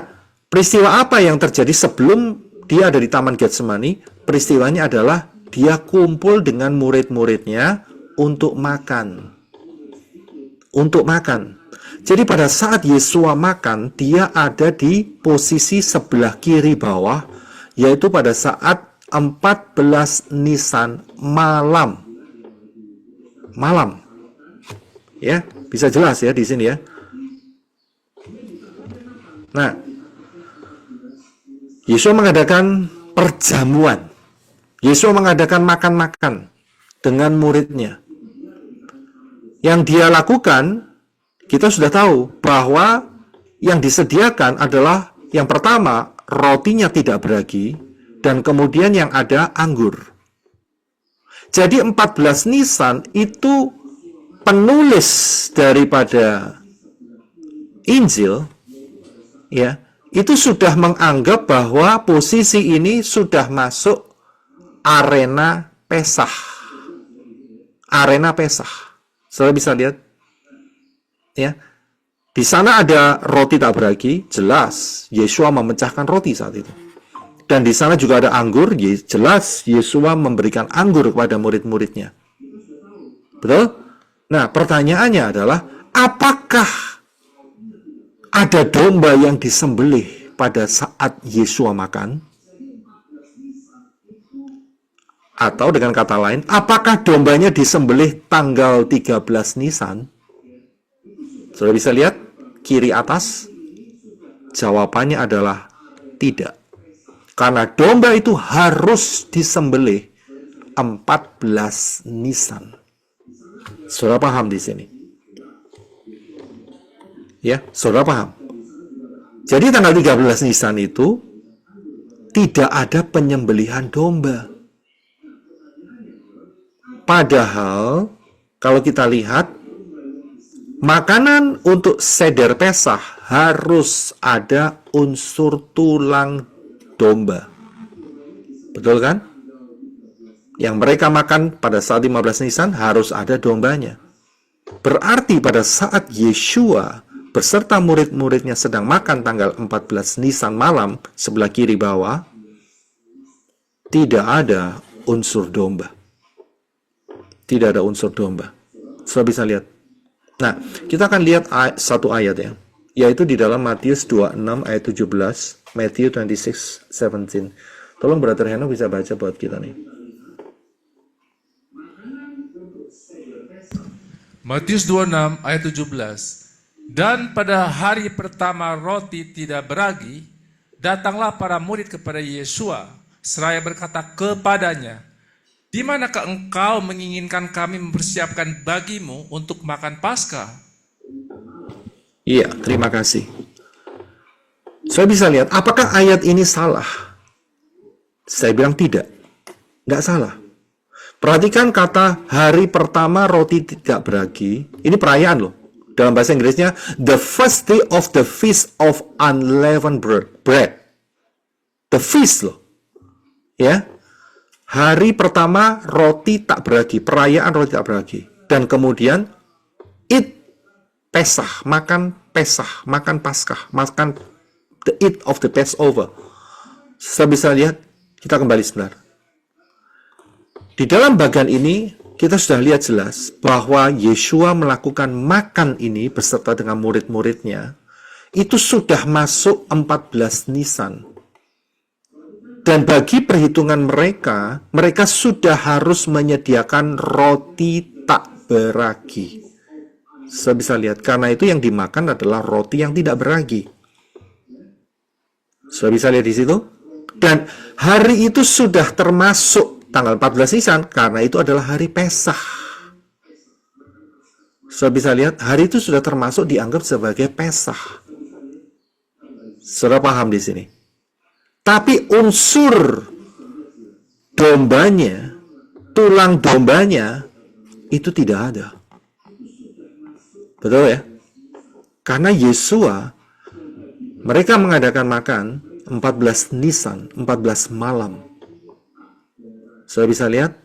peristiwa apa yang terjadi sebelum dia ada di Taman Getsemani? Peristiwanya adalah dia kumpul dengan murid-muridnya untuk makan. Untuk makan. Jadi pada saat Yesua makan, dia ada di posisi sebelah kiri bawah, yaitu pada saat 14 Nisan malam. Malam. Ya, bisa jelas ya di sini ya. Nah, Yesua mengadakan perjamuan. Yesua mengadakan makan-makan dengan muridnya. Yang dia lakukan, kita sudah tahu bahwa yang disediakan adalah yang pertama, rotinya tidak beragi, dan kemudian yang ada anggur. Jadi 14 Nisan itu penulis daripada Injil, ya, itu sudah menganggap bahwa posisi ini sudah masuk arena Pesah. Arena Pesah. Saudara bisa lihat, ya, di sana ada roti tak beragi, jelas Yesua memecahkan roti saat itu. Dan di sana juga ada anggur, jelas Yesua memberikan anggur kepada murid-muridnya. Betul? Nah, pertanyaannya adalah, apakah ada domba yang disembelih pada saat Yesua makan? Atau dengan kata lain, apakah dombanya disembelih tanggal 13 Nisan? Sudah bisa lihat kiri atas? Jawabannya adalah tidak. Karena domba itu harus disembelih 14 Nisan. Saudara paham di sini? Ya, saudara paham? Jadi tanggal 13 Nisan itu tidak ada penyembelihan domba. Padahal kalau kita lihat, makanan untuk seder Pesah harus ada unsur tulang domba. Betul kan? Yang mereka makan pada saat 15 Nisan harus ada dombanya. Berarti pada saat Yesua beserta murid-muridnya sedang makan tanggal 14 Nisan malam, sebelah kiri bawah, tidak ada unsur domba. Tidak ada unsur domba. Sudah bisa lihat. Nah, kita akan lihat satu ayat ya, yaitu di dalam Matius 26 ayat 17, Matthew 26:17. Tolong Brother Heno bisa baca buat kita nih. Matius 26 ayat 17. Dan pada hari pertama roti tidak beragi, datanglah para murid kepada Yesua, seraya berkata kepadanya, "Di manakah engkau menginginkan kami mempersiapkan bagimu untuk makan Paskah?" Iya, terima kasih. Saya bisa lihat, apakah ayat ini salah? Saya bilang tidak. Tidak salah. Perhatikan kata hari pertama roti tidak beragi. Ini perayaan loh. Dalam bahasa Inggrisnya, the first day of the feast of unleavened bread. The feast loh. Ya. Hari pertama roti tak beragi, perayaan roti tak beragi. Dan kemudian Eid Pesah, makan Pesah, makan Paskah, makan the Eid of the Passover. Saya bisa lihat, kita kembali sebentar. Di dalam bagian ini, kita sudah lihat jelas bahwa Yeshua melakukan makan ini beserta dengan murid-muridnya, itu sudah masuk 14 Nisan. Dan bagi perhitungan mereka, mereka sudah harus menyediakan roti tak beragi. Saya bisa lihat, karena itu yang dimakan adalah roti yang tidak beragi. Saya bisa lihat di situ. Dan hari itu sudah termasuk tanggal 14 Nisan, karena itu adalah hari Pesah. Saya bisa lihat, hari itu sudah termasuk dianggap sebagai Pesah. Saudara paham di sini? Tapi unsur dombanya, tulang dombanya, itu tidak ada. Betul ya? Karena Yesua, mereka mengadakan makan 14 Nisan, 14 malam. Sudah bisa lihat?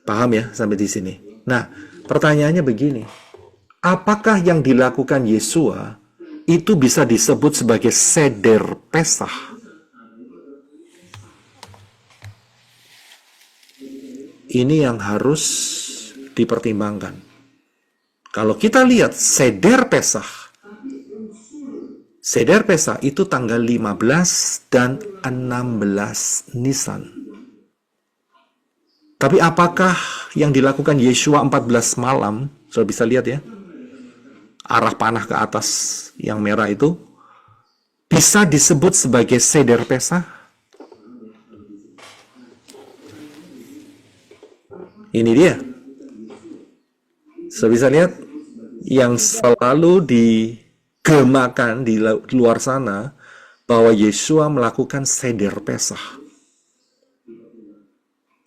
Paham ya sampai di sini? Nah, pertanyaannya begini. Apakah yang dilakukan Yesua itu bisa disebut sebagai seder Pesah? Ini yang harus dipertimbangkan. Kalau kita lihat seder Pesah itu tanggal 15 dan 16 Nisan. Tapi apakah yang dilakukan Yeshua 14 malam, sudah bisa lihat ya, arah panah ke atas yang merah itu, bisa disebut sebagai seder Pesah? Ini dia. Saya bisa lihat yang selalu digemakan di luar sana bahwa Yeshua melakukan seder Pesah.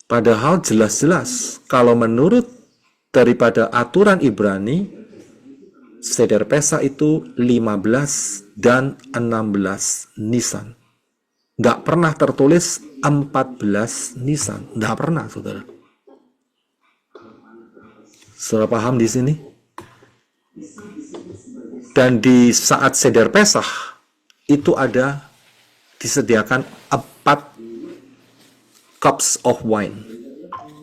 Padahal jelas-jelas kalau menurut daripada aturan Ibrani, seder Pesah itu 15 dan 16 Nisan. Nggak pernah tertulis 14 Nisan. Nggak pernah, saudara. Saudara paham di sini? Dan di saat seder Pesah itu ada disediakan 4 cups of wine,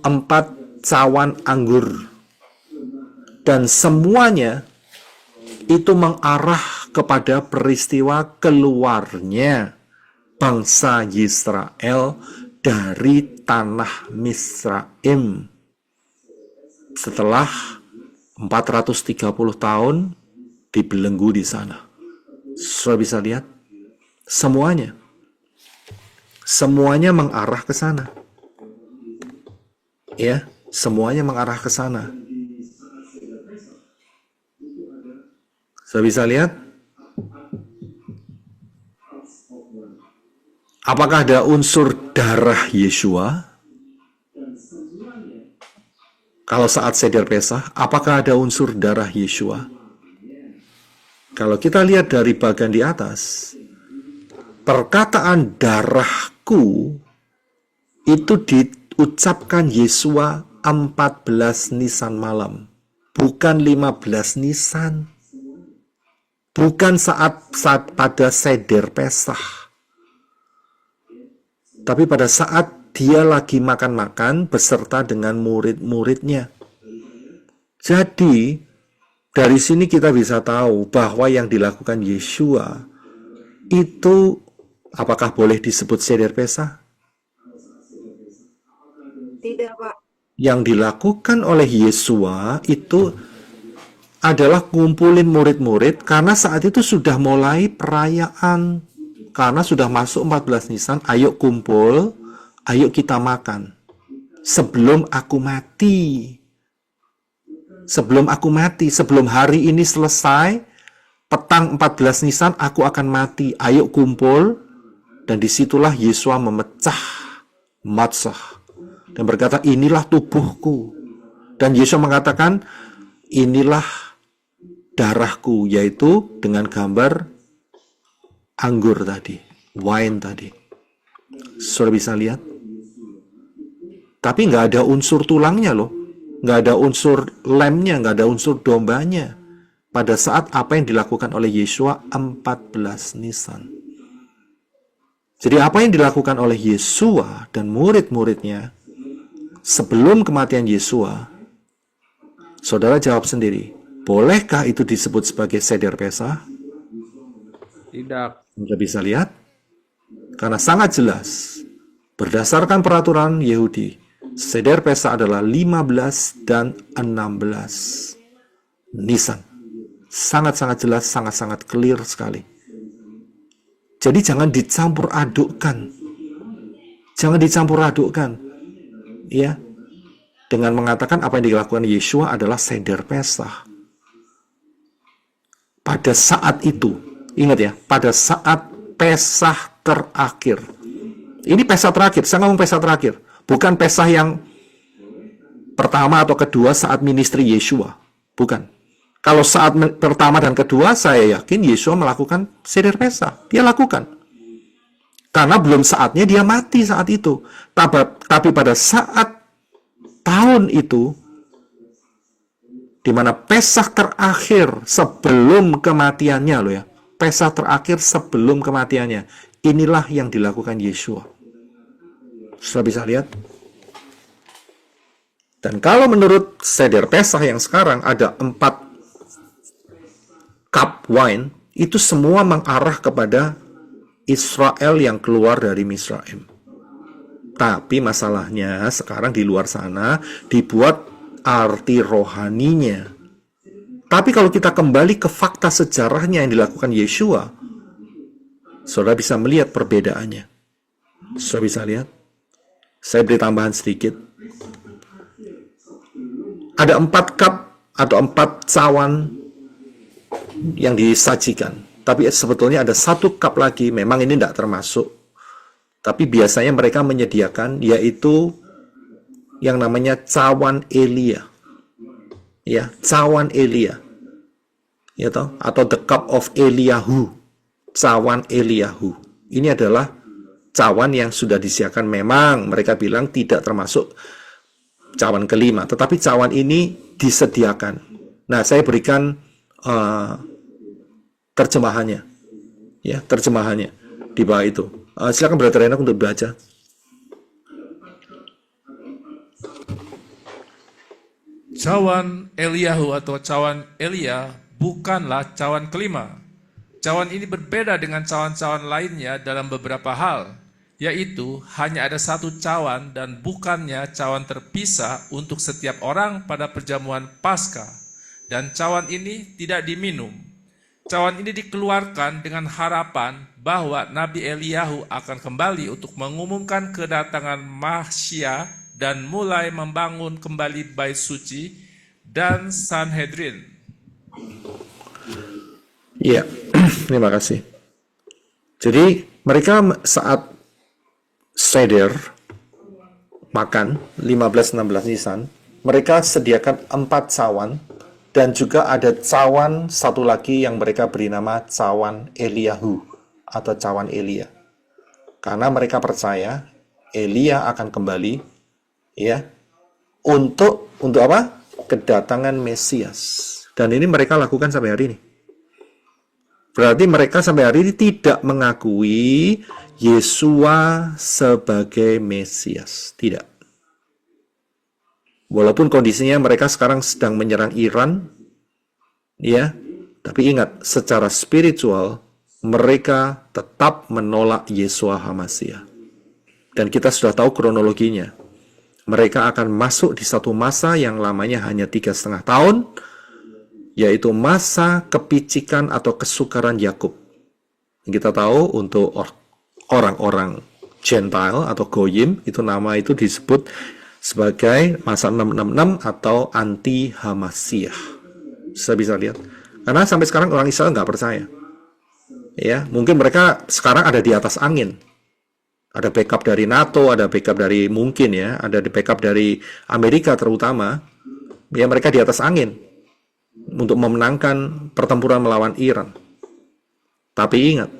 4 cawan anggur, dan semuanya itu mengarah kepada peristiwa keluarnya bangsa Yisrael dari tanah Misraim setelah 430 tahun dibelenggu di sana. Saudara bisa lihat semuanya mengarah ke sana. Ya, semuanya mengarah ke sana. Saudara bisa lihat apakah ada unsur darah Yeshua? Kalau saat seder Pesah, apakah ada unsur darah Yeshua? Kalau kita lihat dari bagian di atas, perkataan darahku itu diucapkan Yesua 14 Nisan malam, bukan 15 Nisan. Bukan saat pada seder Pesah. Tapi pada saat dia lagi makan-makan beserta dengan murid-muridnya. Jadi, dari sini kita bisa tahu bahwa yang dilakukan Yeshua itu apakah boleh disebut seder Pesah? Tidak, Pak. Yang dilakukan oleh Yeshua itu adalah ngumpulin murid-murid karena saat itu sudah mulai perayaan. Karena sudah masuk 14 Nisan, ayo kumpul, ayo kita makan. Sebelum aku mati. Sebelum aku mati, sebelum hari ini selesai, petang 14 Nisan aku akan mati. Ayo kumpul. Dan disitulah Yesua memecah matzah dan berkata, inilah tubuhku. Dan Yesua mengatakan, inilah darahku, yaitu dengan gambar anggur tadi, wine tadi. Sudah bisa lihat? Tapi nggak ada unsur tulangnya loh. Nggak ada unsur lemnya, nggak ada unsur dombanya. Pada saat apa yang dilakukan oleh Yesua 14 Nisan. Jadi apa yang dilakukan oleh Yesua dan murid-muridnya sebelum kematian Yesua, saudara jawab sendiri, bolehkah itu disebut sebagai seder Pesah? Tidak. Anda bisa lihat, karena sangat jelas, berdasarkan peraturan Yahudi, seder Pesah adalah 15 dan 16 Nisan. Sangat-sangat jelas, sangat-sangat clear sekali. Jadi jangan dicampur adukkan. Jangan dicampur adukkan. Ya. Dengan mengatakan apa yang dilakukan Yeshua adalah seder Pesah. Pada saat itu, ingat ya, pada saat Pesah terakhir. Ini Pesah terakhir, saya ngomong Pesah terakhir. Bukan Pesah yang pertama atau kedua saat ministry Yeshua. Bukan. Kalau saat pertama dan kedua, saya yakin Yeshua melakukan seder Pesah. Dia lakukan. Karena belum saatnya dia mati saat itu. Tapi pada saat tahun itu, di mana Pesah terakhir sebelum kematiannya loh ya. Pesah terakhir sebelum kematiannya. Inilah yang dilakukan Yeshua. Sudah bisa lihat? Dan kalau menurut seder Pesah yang sekarang ada 4 cup wine, itu semua mengarah kepada Israel yang keluar dari Misraim. Tapi masalahnya sekarang di luar sana dibuat arti rohaninya. Tapi kalau kita kembali ke fakta sejarahnya yang dilakukan Yeshua, saudara bisa melihat perbedaannya. Saudara bisa lihat? Saya beri tambahan sedikit. Ada 4 cup atau 4 cawan yang disajikan. Tapi sebetulnya ada 1 cup lagi, memang ini tidak termasuk. Tapi biasanya mereka menyediakan, yaitu yang namanya cawan Elia. Ya, cawan Elia. Ya toh? Atau the cup of Eliyahu. Cawan Eliyahu. Ini adalah cawan yang sudah disiapkan. Memang mereka bilang tidak termasuk cawan kelima, tetapi cawan ini disediakan. Nah, saya berikan terjemahannya, ya, terjemahannya di bawah itu. Silakan Brother Renok untuk baca. Cawan Eliyahu atau cawan Elia bukanlah cawan kelima. Cawan ini berbeda dengan cawan-cawan lainnya dalam beberapa hal, yaitu hanya ada 1 cawan dan bukannya cawan terpisah untuk setiap orang pada perjamuan Paskah. Dan cawan ini tidak diminum. Cawan ini dikeluarkan dengan harapan bahwa Nabi Eliyahu akan kembali untuk mengumumkan kedatangan Mahsia dan mulai membangun kembali Bait Suci dan Sanhedrin. Ya, terima kasih. Jadi mereka saat seder makan 15-16 Nisan, mereka sediakan 4 cawan. Dan juga ada cawan satu lagi yang mereka beri nama cawan Eliyahu atau cawan Elia. Karena mereka percaya Elia akan kembali, ya, untuk apa? Kedatangan Mesias. Dan ini mereka lakukan sampai hari ini. Berarti mereka sampai hari ini tidak mengakui Yesua sebagai Mesias. Tidak. Walaupun kondisinya mereka sekarang sedang menyerang Iran, ya, tapi ingat, secara spiritual mereka tetap menolak Yeshua HaMashiach. Dan kita sudah tahu kronologinya. Mereka akan masuk di satu masa yang lamanya hanya 3,5 tahun, yaitu masa kepicikan atau kesukaran Yakub. Kita tahu untuk orang-orang Gentile atau Goyim, itu nama itu disebut sebagai masa 666 atau anti Hamasiah. Saya bisa lihat. Karena sampai sekarang orang Israel nggak percaya. Ya, mungkin mereka sekarang ada di atas angin. Ada backup dari NATO, ada backup dari mungkin ya, ada backup dari Amerika terutama. Ya, mereka di atas angin untuk memenangkan pertempuran melawan Iran. Tapi ingat,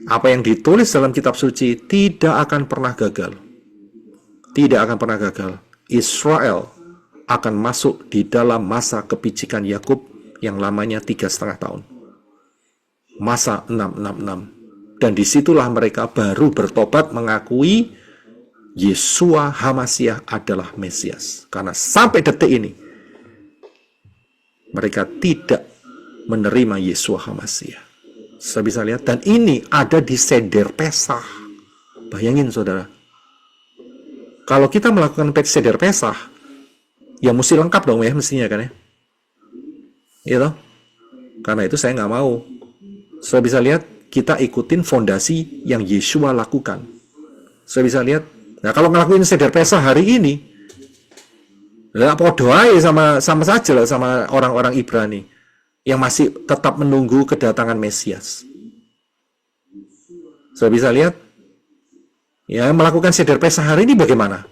apa yang ditulis dalam kitab suci tidak akan pernah gagal. Tidak akan pernah gagal. Israel akan masuk di dalam masa kepicikan Yakub yang lamanya 3,5 tahun. Masa 666. Dan disitulah mereka baru bertobat mengakui Yeshua HaMashiach adalah Mesias. Karena sampai detik ini, mereka tidak menerima Yeshua HaMashiach. Saya bisa lihat, dan ini ada di seder Pesah. Bayangin saudara, kalau kita melakukan seder Pesah, ya mesti lengkap dong ya, mestinya kan ya. Gitu. Karena itu saya nggak mau. Saya bisa lihat, kita ikutin fondasi yang Yeshua lakukan. Saya bisa lihat, nah kalau ngelakuin seder Pesah hari ini, nggak podo aja sama saja lah sama orang-orang Ibrani yang masih tetap menunggu kedatangan Mesias. Saya bisa lihat, ya melakukan seder Pesah hari ini bagaimana?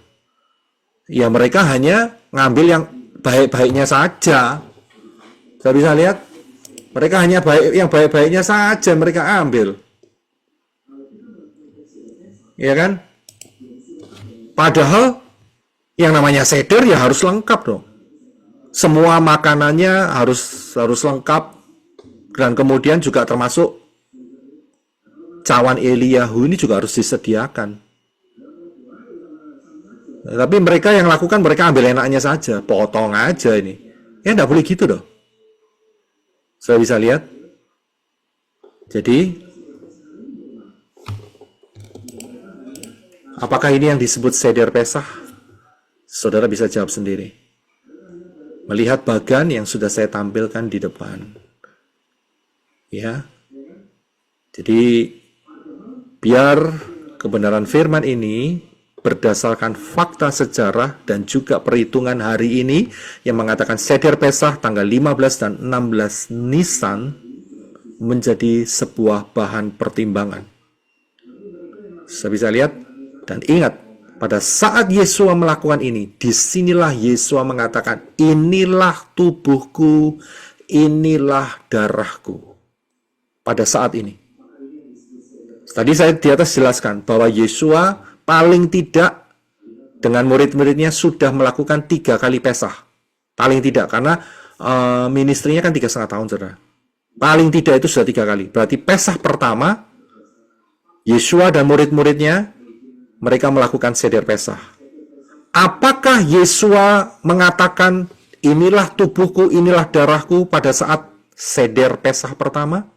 Ya mereka hanya ngambil yang baik-baiknya saja. Saya bisa lihat, mereka hanya yang baik-baiknya saja mereka ambil. Ya kan? Padahal yang namanya seder ya harus lengkap dong. Semua makanannya harus lengkap, dan kemudian juga termasuk cawan Eliyahu ini juga harus disediakan. Tapi mereka yang lakukan, mereka ambil enaknya saja, potong aja ini. Ya enggak boleh gitu dong. Saya bisa lihat. Jadi, apakah ini yang disebut seder Pesah? Saudara bisa jawab sendiri. Melihat bagan yang sudah saya tampilkan di depan. Ya. Jadi, biar kebenaran firman ini berdasarkan fakta sejarah dan juga perhitungan hari ini yang mengatakan seder Pesah tanggal 15 dan 16 Nisan menjadi sebuah bahan pertimbangan. Saya bisa lihat dan ingat, pada saat Yeshua melakukan ini, disinilah Yeshua mengatakan, inilah tubuhku, inilah darahku. Pada saat ini. Tadi saya di atas jelaskan bahwa Yeshua paling tidak dengan murid-muridnya sudah melakukan 3 kali Pesah. Paling tidak, karena ministrinya kan 3,5 tahun, saudara. Paling tidak itu sudah 3 kali. Berarti Pesah pertama, Yeshua dan murid-muridnya, mereka melakukan seder Pesah. Apakah Yeshua mengatakan, inilah tubuhku, inilah darahku pada saat seder Pesah pertama?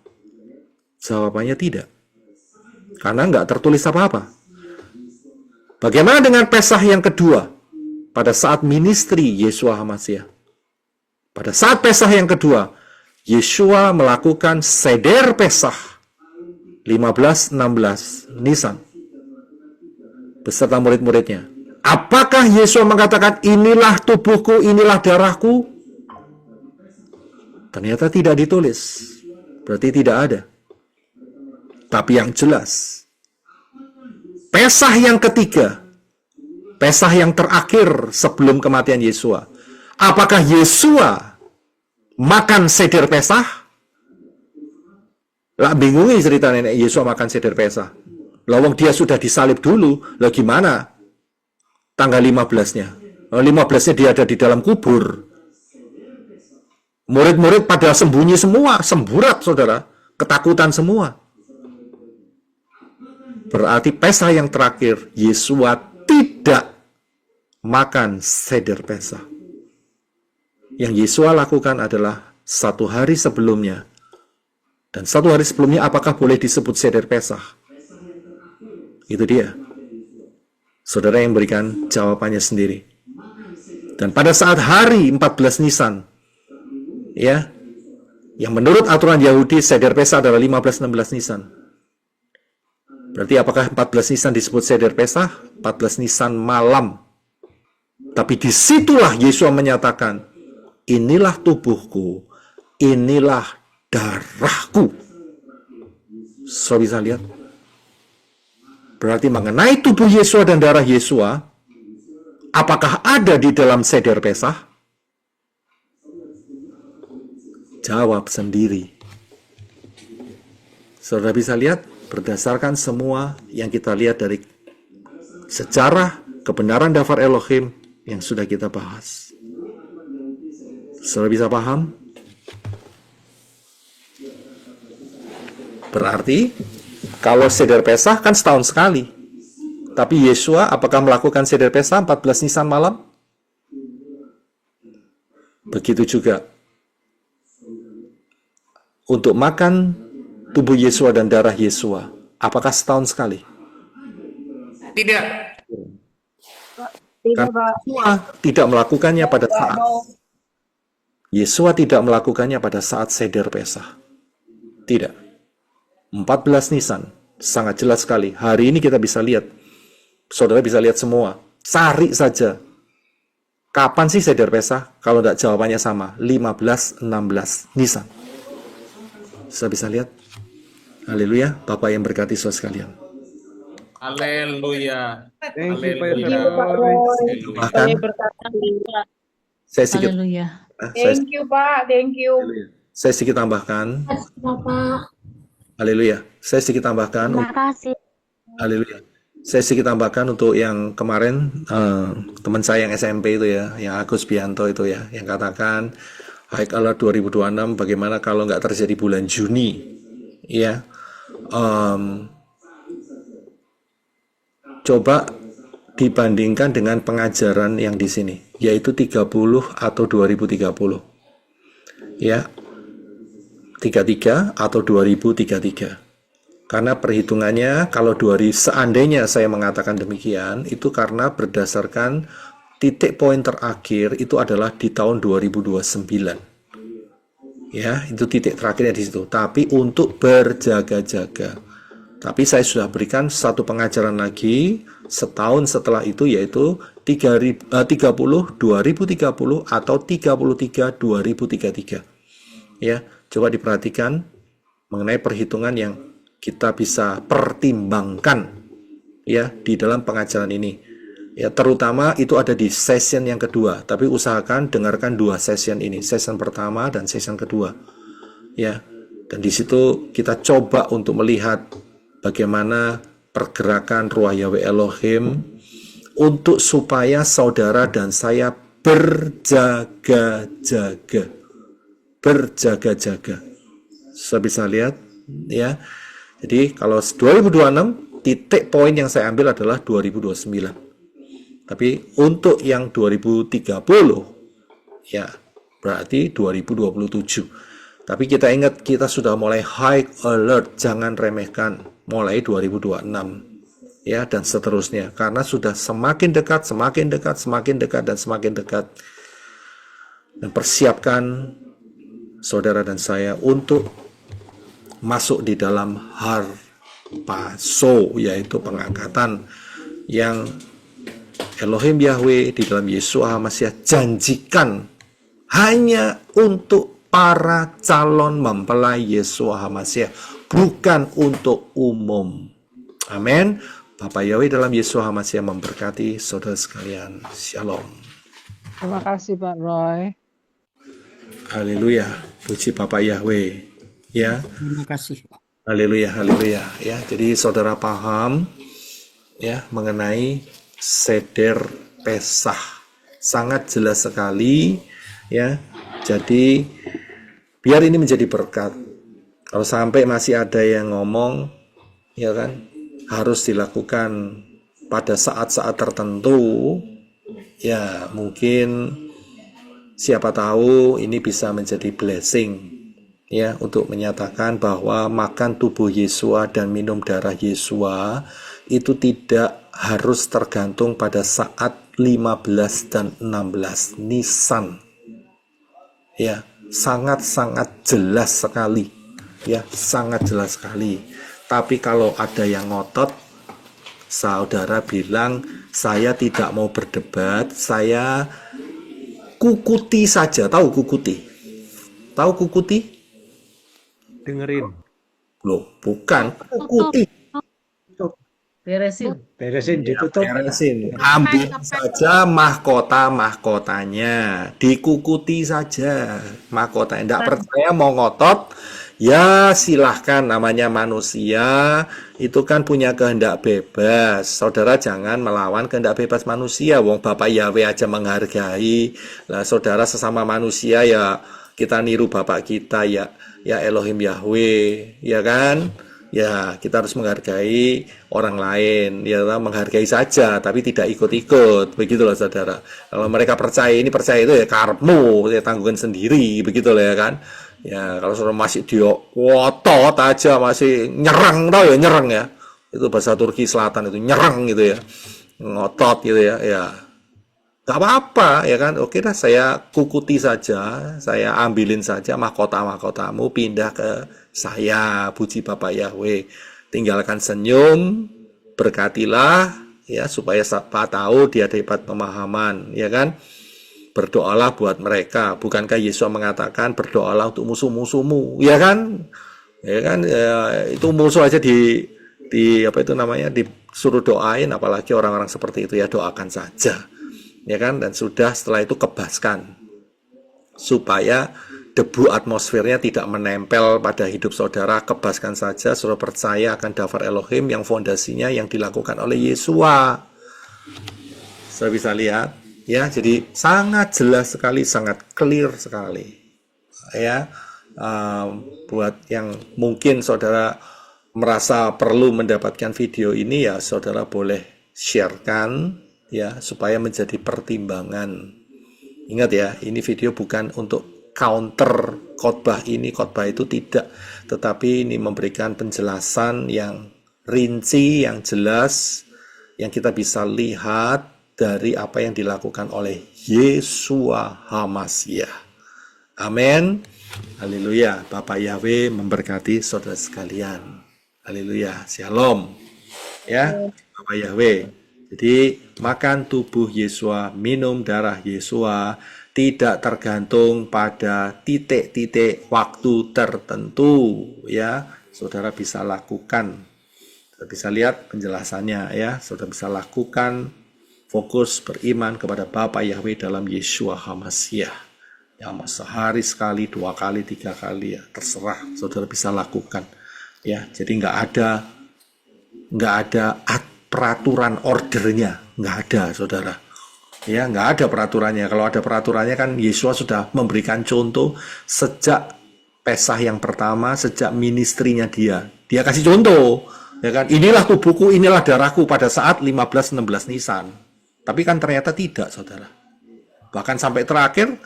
Jawabannya tidak. Karena nggak tertulis apa-apa. Bagaimana dengan Pesah yang kedua? Pada saat ministri Yeshua HaMashiach. Pada saat Pesah yang kedua, Yeshua melakukan seder Pesah 15-16 Nisan beserta murid-muridnya. Apakah Yeshua mengatakan, inilah tubuhku, inilah darahku? Ternyata tidak ditulis. Berarti tidak ada. Tapi yang jelas, Pesah yang ketiga, Pesah yang terakhir sebelum kematian Yeshua. Apakah Yeshua makan seder Pesah? Lah bingungi cerita nenek Yeshua makan seder Pesah. Lah wong dia sudah disalib dulu. Lah gimana? Tanggal 15-nya. 15-nya dia ada di dalam kubur. Murid-murid pada sembunyi semua, semburat saudara, ketakutan semua. Berarti Pesah yang terakhir, Yeshua tidak makan seder Pesah. Yang Yeshua lakukan adalah 1 hari sebelumnya. Dan 1 hari sebelumnya apakah boleh disebut seder Pesah? Itu dia. Saudara yang berikan jawabannya sendiri. Dan pada saat hari 14 Nisan, ya, yang menurut aturan Yahudi, seder Pesah adalah 15-16 Nisan. Berarti apakah 14 Nisan disebut seder Pesah? 14 Nisan malam. Tapi disitulah Yeshua menyatakan, inilah tubuhku, inilah darahku. So bisa lihat. Berarti mengenai tubuh Yeshua dan darah Yeshua, apakah ada di dalam seder Pesah? Jawab sendiri. Saudara bisa lihat, berdasarkan semua yang kita lihat dari sejarah kebenaran Dafar Elohim yang sudah kita bahas. Saudara bisa paham? Berarti kalau seder Pesah kan setahun sekali. Tapi Yesua apakah melakukan seder Pesta 14 Nisan malam? Begitu juga untuk makan tubuh Yesua dan darah Yesua. Apakah setahun sekali? Tidak. Karena Yesua tidak melakukannya pada saat Yesua tidak melakukannya pada saat seder Pesah. Tidak. 14 Nisan sangat jelas sekali. Hari ini kita bisa lihat. Saudara bisa lihat semua. Cari saja. Kapan sih seder Pesah? Kalau tidak jawabannya sama. 15, 16 Nisan. Saya bisa lihat. Haleluya. Bapak yang berkati saudara sekalian. Haleluya. Thank you, Pak Haleluya. Roy. Bahkan saya sedikit Haleluya. Thank you, Pak. Thank you. saya sedikit tambahkan. Bapak. Haleluya. Saya sedikit tambahkan. Terima kasih. Haleluya. Saya sedikit tambahkan untuk yang kemarin teman saya yang SMP itu ya, yang Agus Bianto itu ya, yang katakan High Alert 2026 bagaimana kalau nggak terjadi bulan Juni, ya. Coba dibandingkan dengan pengajaran yang di sini, yaitu 30 atau 2030, ya, 33 atau 2033. Karena perhitungannya kalau seandainya saya mengatakan demikian, itu karena berdasarkan titik poin terakhir itu adalah di tahun 2029. Ya, itu titik terakhirnya di situ. Tapi untuk berjaga-jaga. Tapi saya sudah berikan satu pengajaran lagi setahun setelah itu, yaitu 30 2030 atau 33 2033. Ya, coba diperhatikan mengenai perhitungan yang kita bisa pertimbangkan ya di dalam pengajaran ini. Ya, terutama itu ada di session yang kedua, tapi usahakan dengarkan dua session ini, session pertama dan session kedua. Ya. Dan di situ kita coba untuk melihat bagaimana pergerakan Ruach Yahweh Elohim untuk supaya saudara dan saya berjaga-jaga. Berjaga-jaga. Saya bisa lihat ya. Jadi kalau 2026 titik poin yang saya ambil adalah 2029. Tapi untuk yang 2030 ya berarti 2027. Tapi kita ingat kita sudah mulai high alert, jangan remehkan mulai 2026 ya dan seterusnya karena sudah semakin dekat, semakin dekat, semakin dekat dan semakin dekat. Dan persiapkan saudara dan saya untuk masuk di dalam harpazo, yaitu pengangkatan yang Elohim Yahweh di dalam Yesua HaMashiach janjikan hanya untuk para calon mempelai Yesua HaMashiach, bukan untuk umum. Amin. Bapak Yahweh dalam Yesua HaMashiach memberkati saudara sekalian. Shalom. Terima kasih, Pak Roy. Haleluya. Puji Bapak Yahweh. Ya. Terima kasih. Haleluya, haleluya. Ya, jadi saudara paham ya mengenai seder Pesah. Sangat jelas sekali ya. Jadi biar ini menjadi berkat. Kalau sampai masih ada yang ngomong ya kan harus dilakukan pada saat-saat tertentu ya mungkin siapa tahu ini bisa menjadi blessing ya untuk menyatakan bahwa makan tubuh Yesua dan minum darah Yesua itu tidak harus tergantung pada saat 15 dan 16 Nisan. Ya, sangat-sangat jelas sekali. Ya, sangat jelas sekali. Tapi kalau ada yang ngotot, saudara bilang, saya tidak mau berdebat, saya kukuti saja. Tahu kukuti? Tahu kukuti? Dengerin. Loh, bukan kukuti. Beresin, ditutup. Beresin. Ambil saja mahkotanya, dikukuti saja mahkotanya. Tidak percaya mau ngotot, ya silahkan, namanya manusia, itu kan punya kehendak bebas. Saudara jangan melawan kehendak bebas manusia. Wong Bapak Yahweh aja menghargai. Lah saudara sesama manusia ya kita niru Bapak kita ya Elohim Yahweh, ya kan? ya kita harus menghargai orang lain, ya menghargai saja, tapi tidak ikut-ikut, begitu loh saudara. Kalau mereka percaya ini percaya itu ya karepmu, ya tanggungan sendiri, begitu loh ya kan. Ya kalau saudara masih diotot aja, masih nyerang, tau ya nyerang ya, itu bahasa Turki Selatan itu nyerang gitu ya, ngotot gitu ya, ya gak apa-apa ya kan. Oke dah, saya kukuti saja, saya ambilin saja mahkota-mahkotamu, pindah ke saya, puji Bapak Yahweh. Tinggalkan senyum, berkatilah ya, supaya Pak tahu dia dapat pemahaman ya kan. Berdoalah buat mereka. Bukankah Yesus mengatakan berdoalah untuk musuh-musuhmu ya kan, ya kan ya, itu musuh aja di apa itu namanya, disuruh doain, apalagi orang-orang seperti itu ya, doakan saja ya kan. Dan sudah, setelah itu kebaskan supaya debu atmosfernya tidak menempel pada hidup saudara. Kebaskan saja, saudara percaya akan Dafar Elohim yang fondasinya yang dilakukan oleh Yesua. Saudara bisa lihat ya, jadi sangat jelas sekali, sangat clear sekali ya. Buat yang mungkin saudara merasa perlu mendapatkan video ini ya, saudara boleh sharekan ya, supaya menjadi pertimbangan. Ingat ya, ini video bukan untuk counter khotbah ini, khotbah itu tidak, tetapi ini memberikan penjelasan yang rinci, yang jelas, yang kita bisa lihat dari apa yang dilakukan oleh Yeshua HaMashiach. Amin. Haleluya. Bapak Yahweh memberkati saudara sekalian. Haleluya. Shalom. Ya, Bapak Yahweh. Jadi makan tubuh Yesua, minum darah Yesua tidak tergantung pada titik-titik waktu tertentu ya. Saudara bisa lakukan. Saudara bisa lihat penjelasannya ya. Saudara bisa lakukan, fokus beriman kepada Bapa Yahweh dalam Yeshua HaMashiach. Ya, sehari sekali, 2 kali, 3 kali ya, terserah saudara bisa lakukan. Ya, jadi nggak ada peraturan ordernya, nggak ada saudara. Ya, nggak ada peraturannya. Kalau ada peraturannya kan Yesus sudah memberikan contoh sejak Pesah yang pertama, sejak ministrinya dia kasih contoh, ya kan? Inilah tubuhku, inilah darahku pada saat 15-16 Nisan. Tapi kan ternyata tidak, saudara. Bahkan sampai terakhir,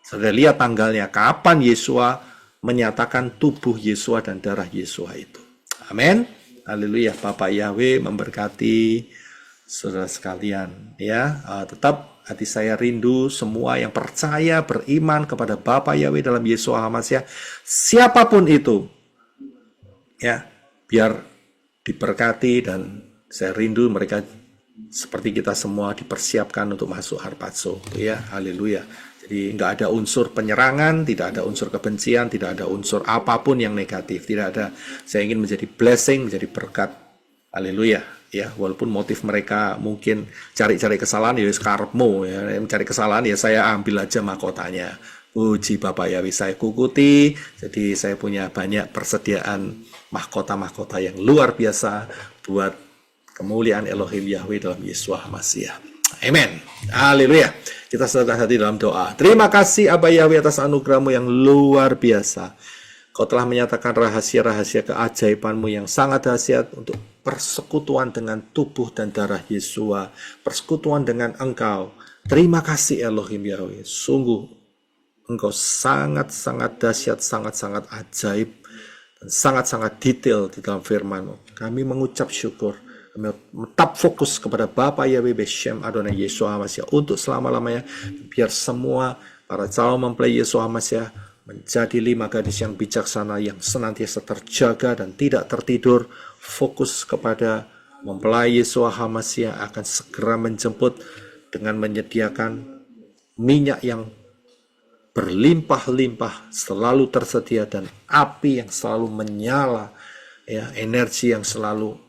saudara lihat tanggalnya kapan Yesua menyatakan tubuh Yesua dan darah Yesua itu. Amin. Haleluya. Bapak Yahweh memberkati saudara sekalian ya. Tetap hati saya rindu semua yang percaya beriman kepada Bapa Yahweh dalam Yeshua HaMashiach, siapapun itu ya, biar diberkati. Dan saya rindu mereka seperti kita semua dipersiapkan untuk masuk harpazo ya. Haleluya. Jadi nggak ada unsur penyerangan, tidak ada unsur kebencian, tidak ada unsur apapun yang negatif, tidak ada. Saya ingin menjadi blessing, menjadi berkat. Haleluya. Ya, walaupun motif mereka mungkin cari-cari kesalahan, ya karepmu ya, mencari kesalahan ya saya ambil aja mahkotanya. Puji Bapak Yahweh, saya kukuti. Jadi saya punya banyak persediaan mahkota-mahkota yang luar biasa buat kemuliaan Elohim Yahweh dalam Yeshua HaMashiach. Amin. Haleluya. Kita serta hati dalam doa. Terima kasih Abah Yahweh atas anugerah-Mu yang luar biasa. Kau telah menyatakan rahasia-rahasia keajaiban-Mu yang sangat dahsyat untuk persekutuan dengan tubuh dan darah Yesua, persekutuan dengan Engkau. Terima kasih Elohim Yahweh. Sungguh Engkau sangat-sangat dahsyat, sangat-sangat ajaib, dan sangat-sangat detail di dalam firman-Mu. Kami mengucap syukur. Kami tetap fokus kepada Bapa Yahweh Beshem Adonai Yeshua HaMashiach untuk selama-lamanya. Biar semua para calon mempelai Yeshua HaMashiach menjadi 5 gadis yang bijaksana, yang senantiasa terjaga dan tidak tertidur. Fokus kepada mempelai Yeshua HaMashiach akan segera menjemput dengan menyediakan minyak yang berlimpah-limpah, selalu tersedia, dan api yang selalu menyala, ya, energi yang selalu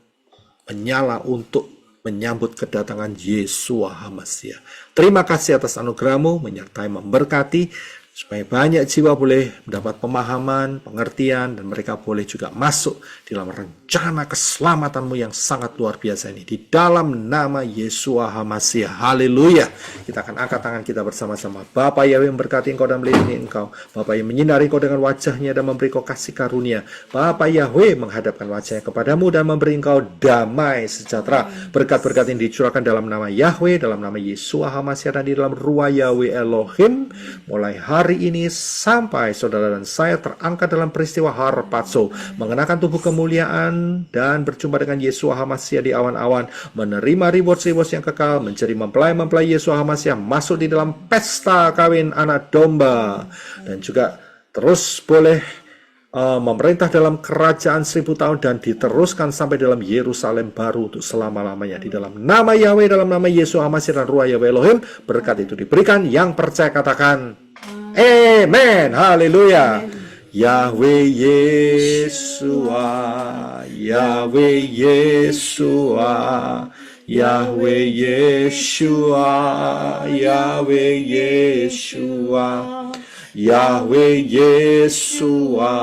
menyala untuk menyambut kedatangan Yeshua HaMashiach. Terima kasih atas anugerah-Mu, menyertai memberkati supaya banyak jiwa boleh mendapat pemahaman, pengertian, dan mereka boleh juga masuk di dalam rencana keselamatanmu yang sangat luar biasa ini. Di dalam nama Yesua HaMasiah. Haleluya. Kita akan angkat tangan kita bersama-sama. Bapa Yahweh memberkati engkau dan melindungi engkau. Bapa yang menyinari engkau dengan wajahnya dan memberi engkau kasih karunia. Bapa Yahweh menghadapkan wajahnya kepadamu dan memberi engkau damai sejahtera. Berkat-berkat ini dicurahkan dalam nama Yahweh, dalam nama Yesua HaMasiah, dan di dalam ruah Yahweh Elohim. Mulai hari ini sampai saudara dan saya terangkat dalam peristiwa harpazo, mengenakan tubuh kemuliaan dan berjumpa dengan Yesua HaMasiah di awan-awan, menerima rewards yang kekal, menjadi mempelai-mempelai Yesua HaMasiah, masuk di dalam pesta kawin anak domba, dan juga terus boleh memerintah dalam kerajaan 1000 tahun dan diteruskan sampai dalam Yerusalem baru untuk selama-lamanya. Di dalam nama Yahweh, dalam nama Yesua HaMasiah dan ruah Yahweh Elohim, berkat itu diberikan. Yang percaya katakan amen. Haleluya. Yahweh Yesua, Yahweh Yesua, Yahweh Yeshua, Yahweh Yeshua, Yahweh Yesua,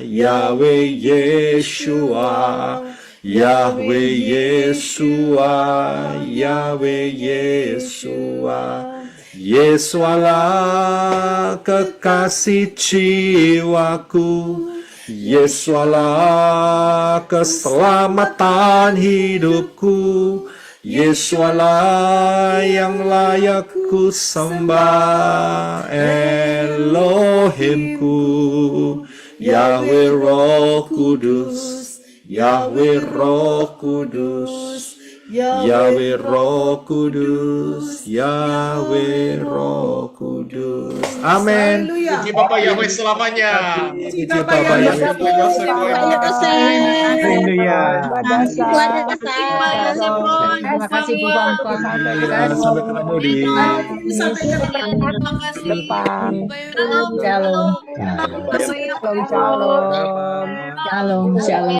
Yahweh Yeshua, Yahweh Yesua, Yahweh Yesua. Yesualah kekasih jiwaku, Yesualah keselamatan hidupku, Yesualah yang layak ku sembah, Elohimku, Yahweh Roh Kudus, Yahweh Roh Kudus, Yahweh Roh Kudus, Yahweh Roh Kudus. Amin. Puji Bapak Yahweh selamanya. Puji Bapak Yahweh Haleluya. Terima kasih Bu Bangkok. Sampai ketemu di Depan. Shalom. Shalom. Shalom. Shalom.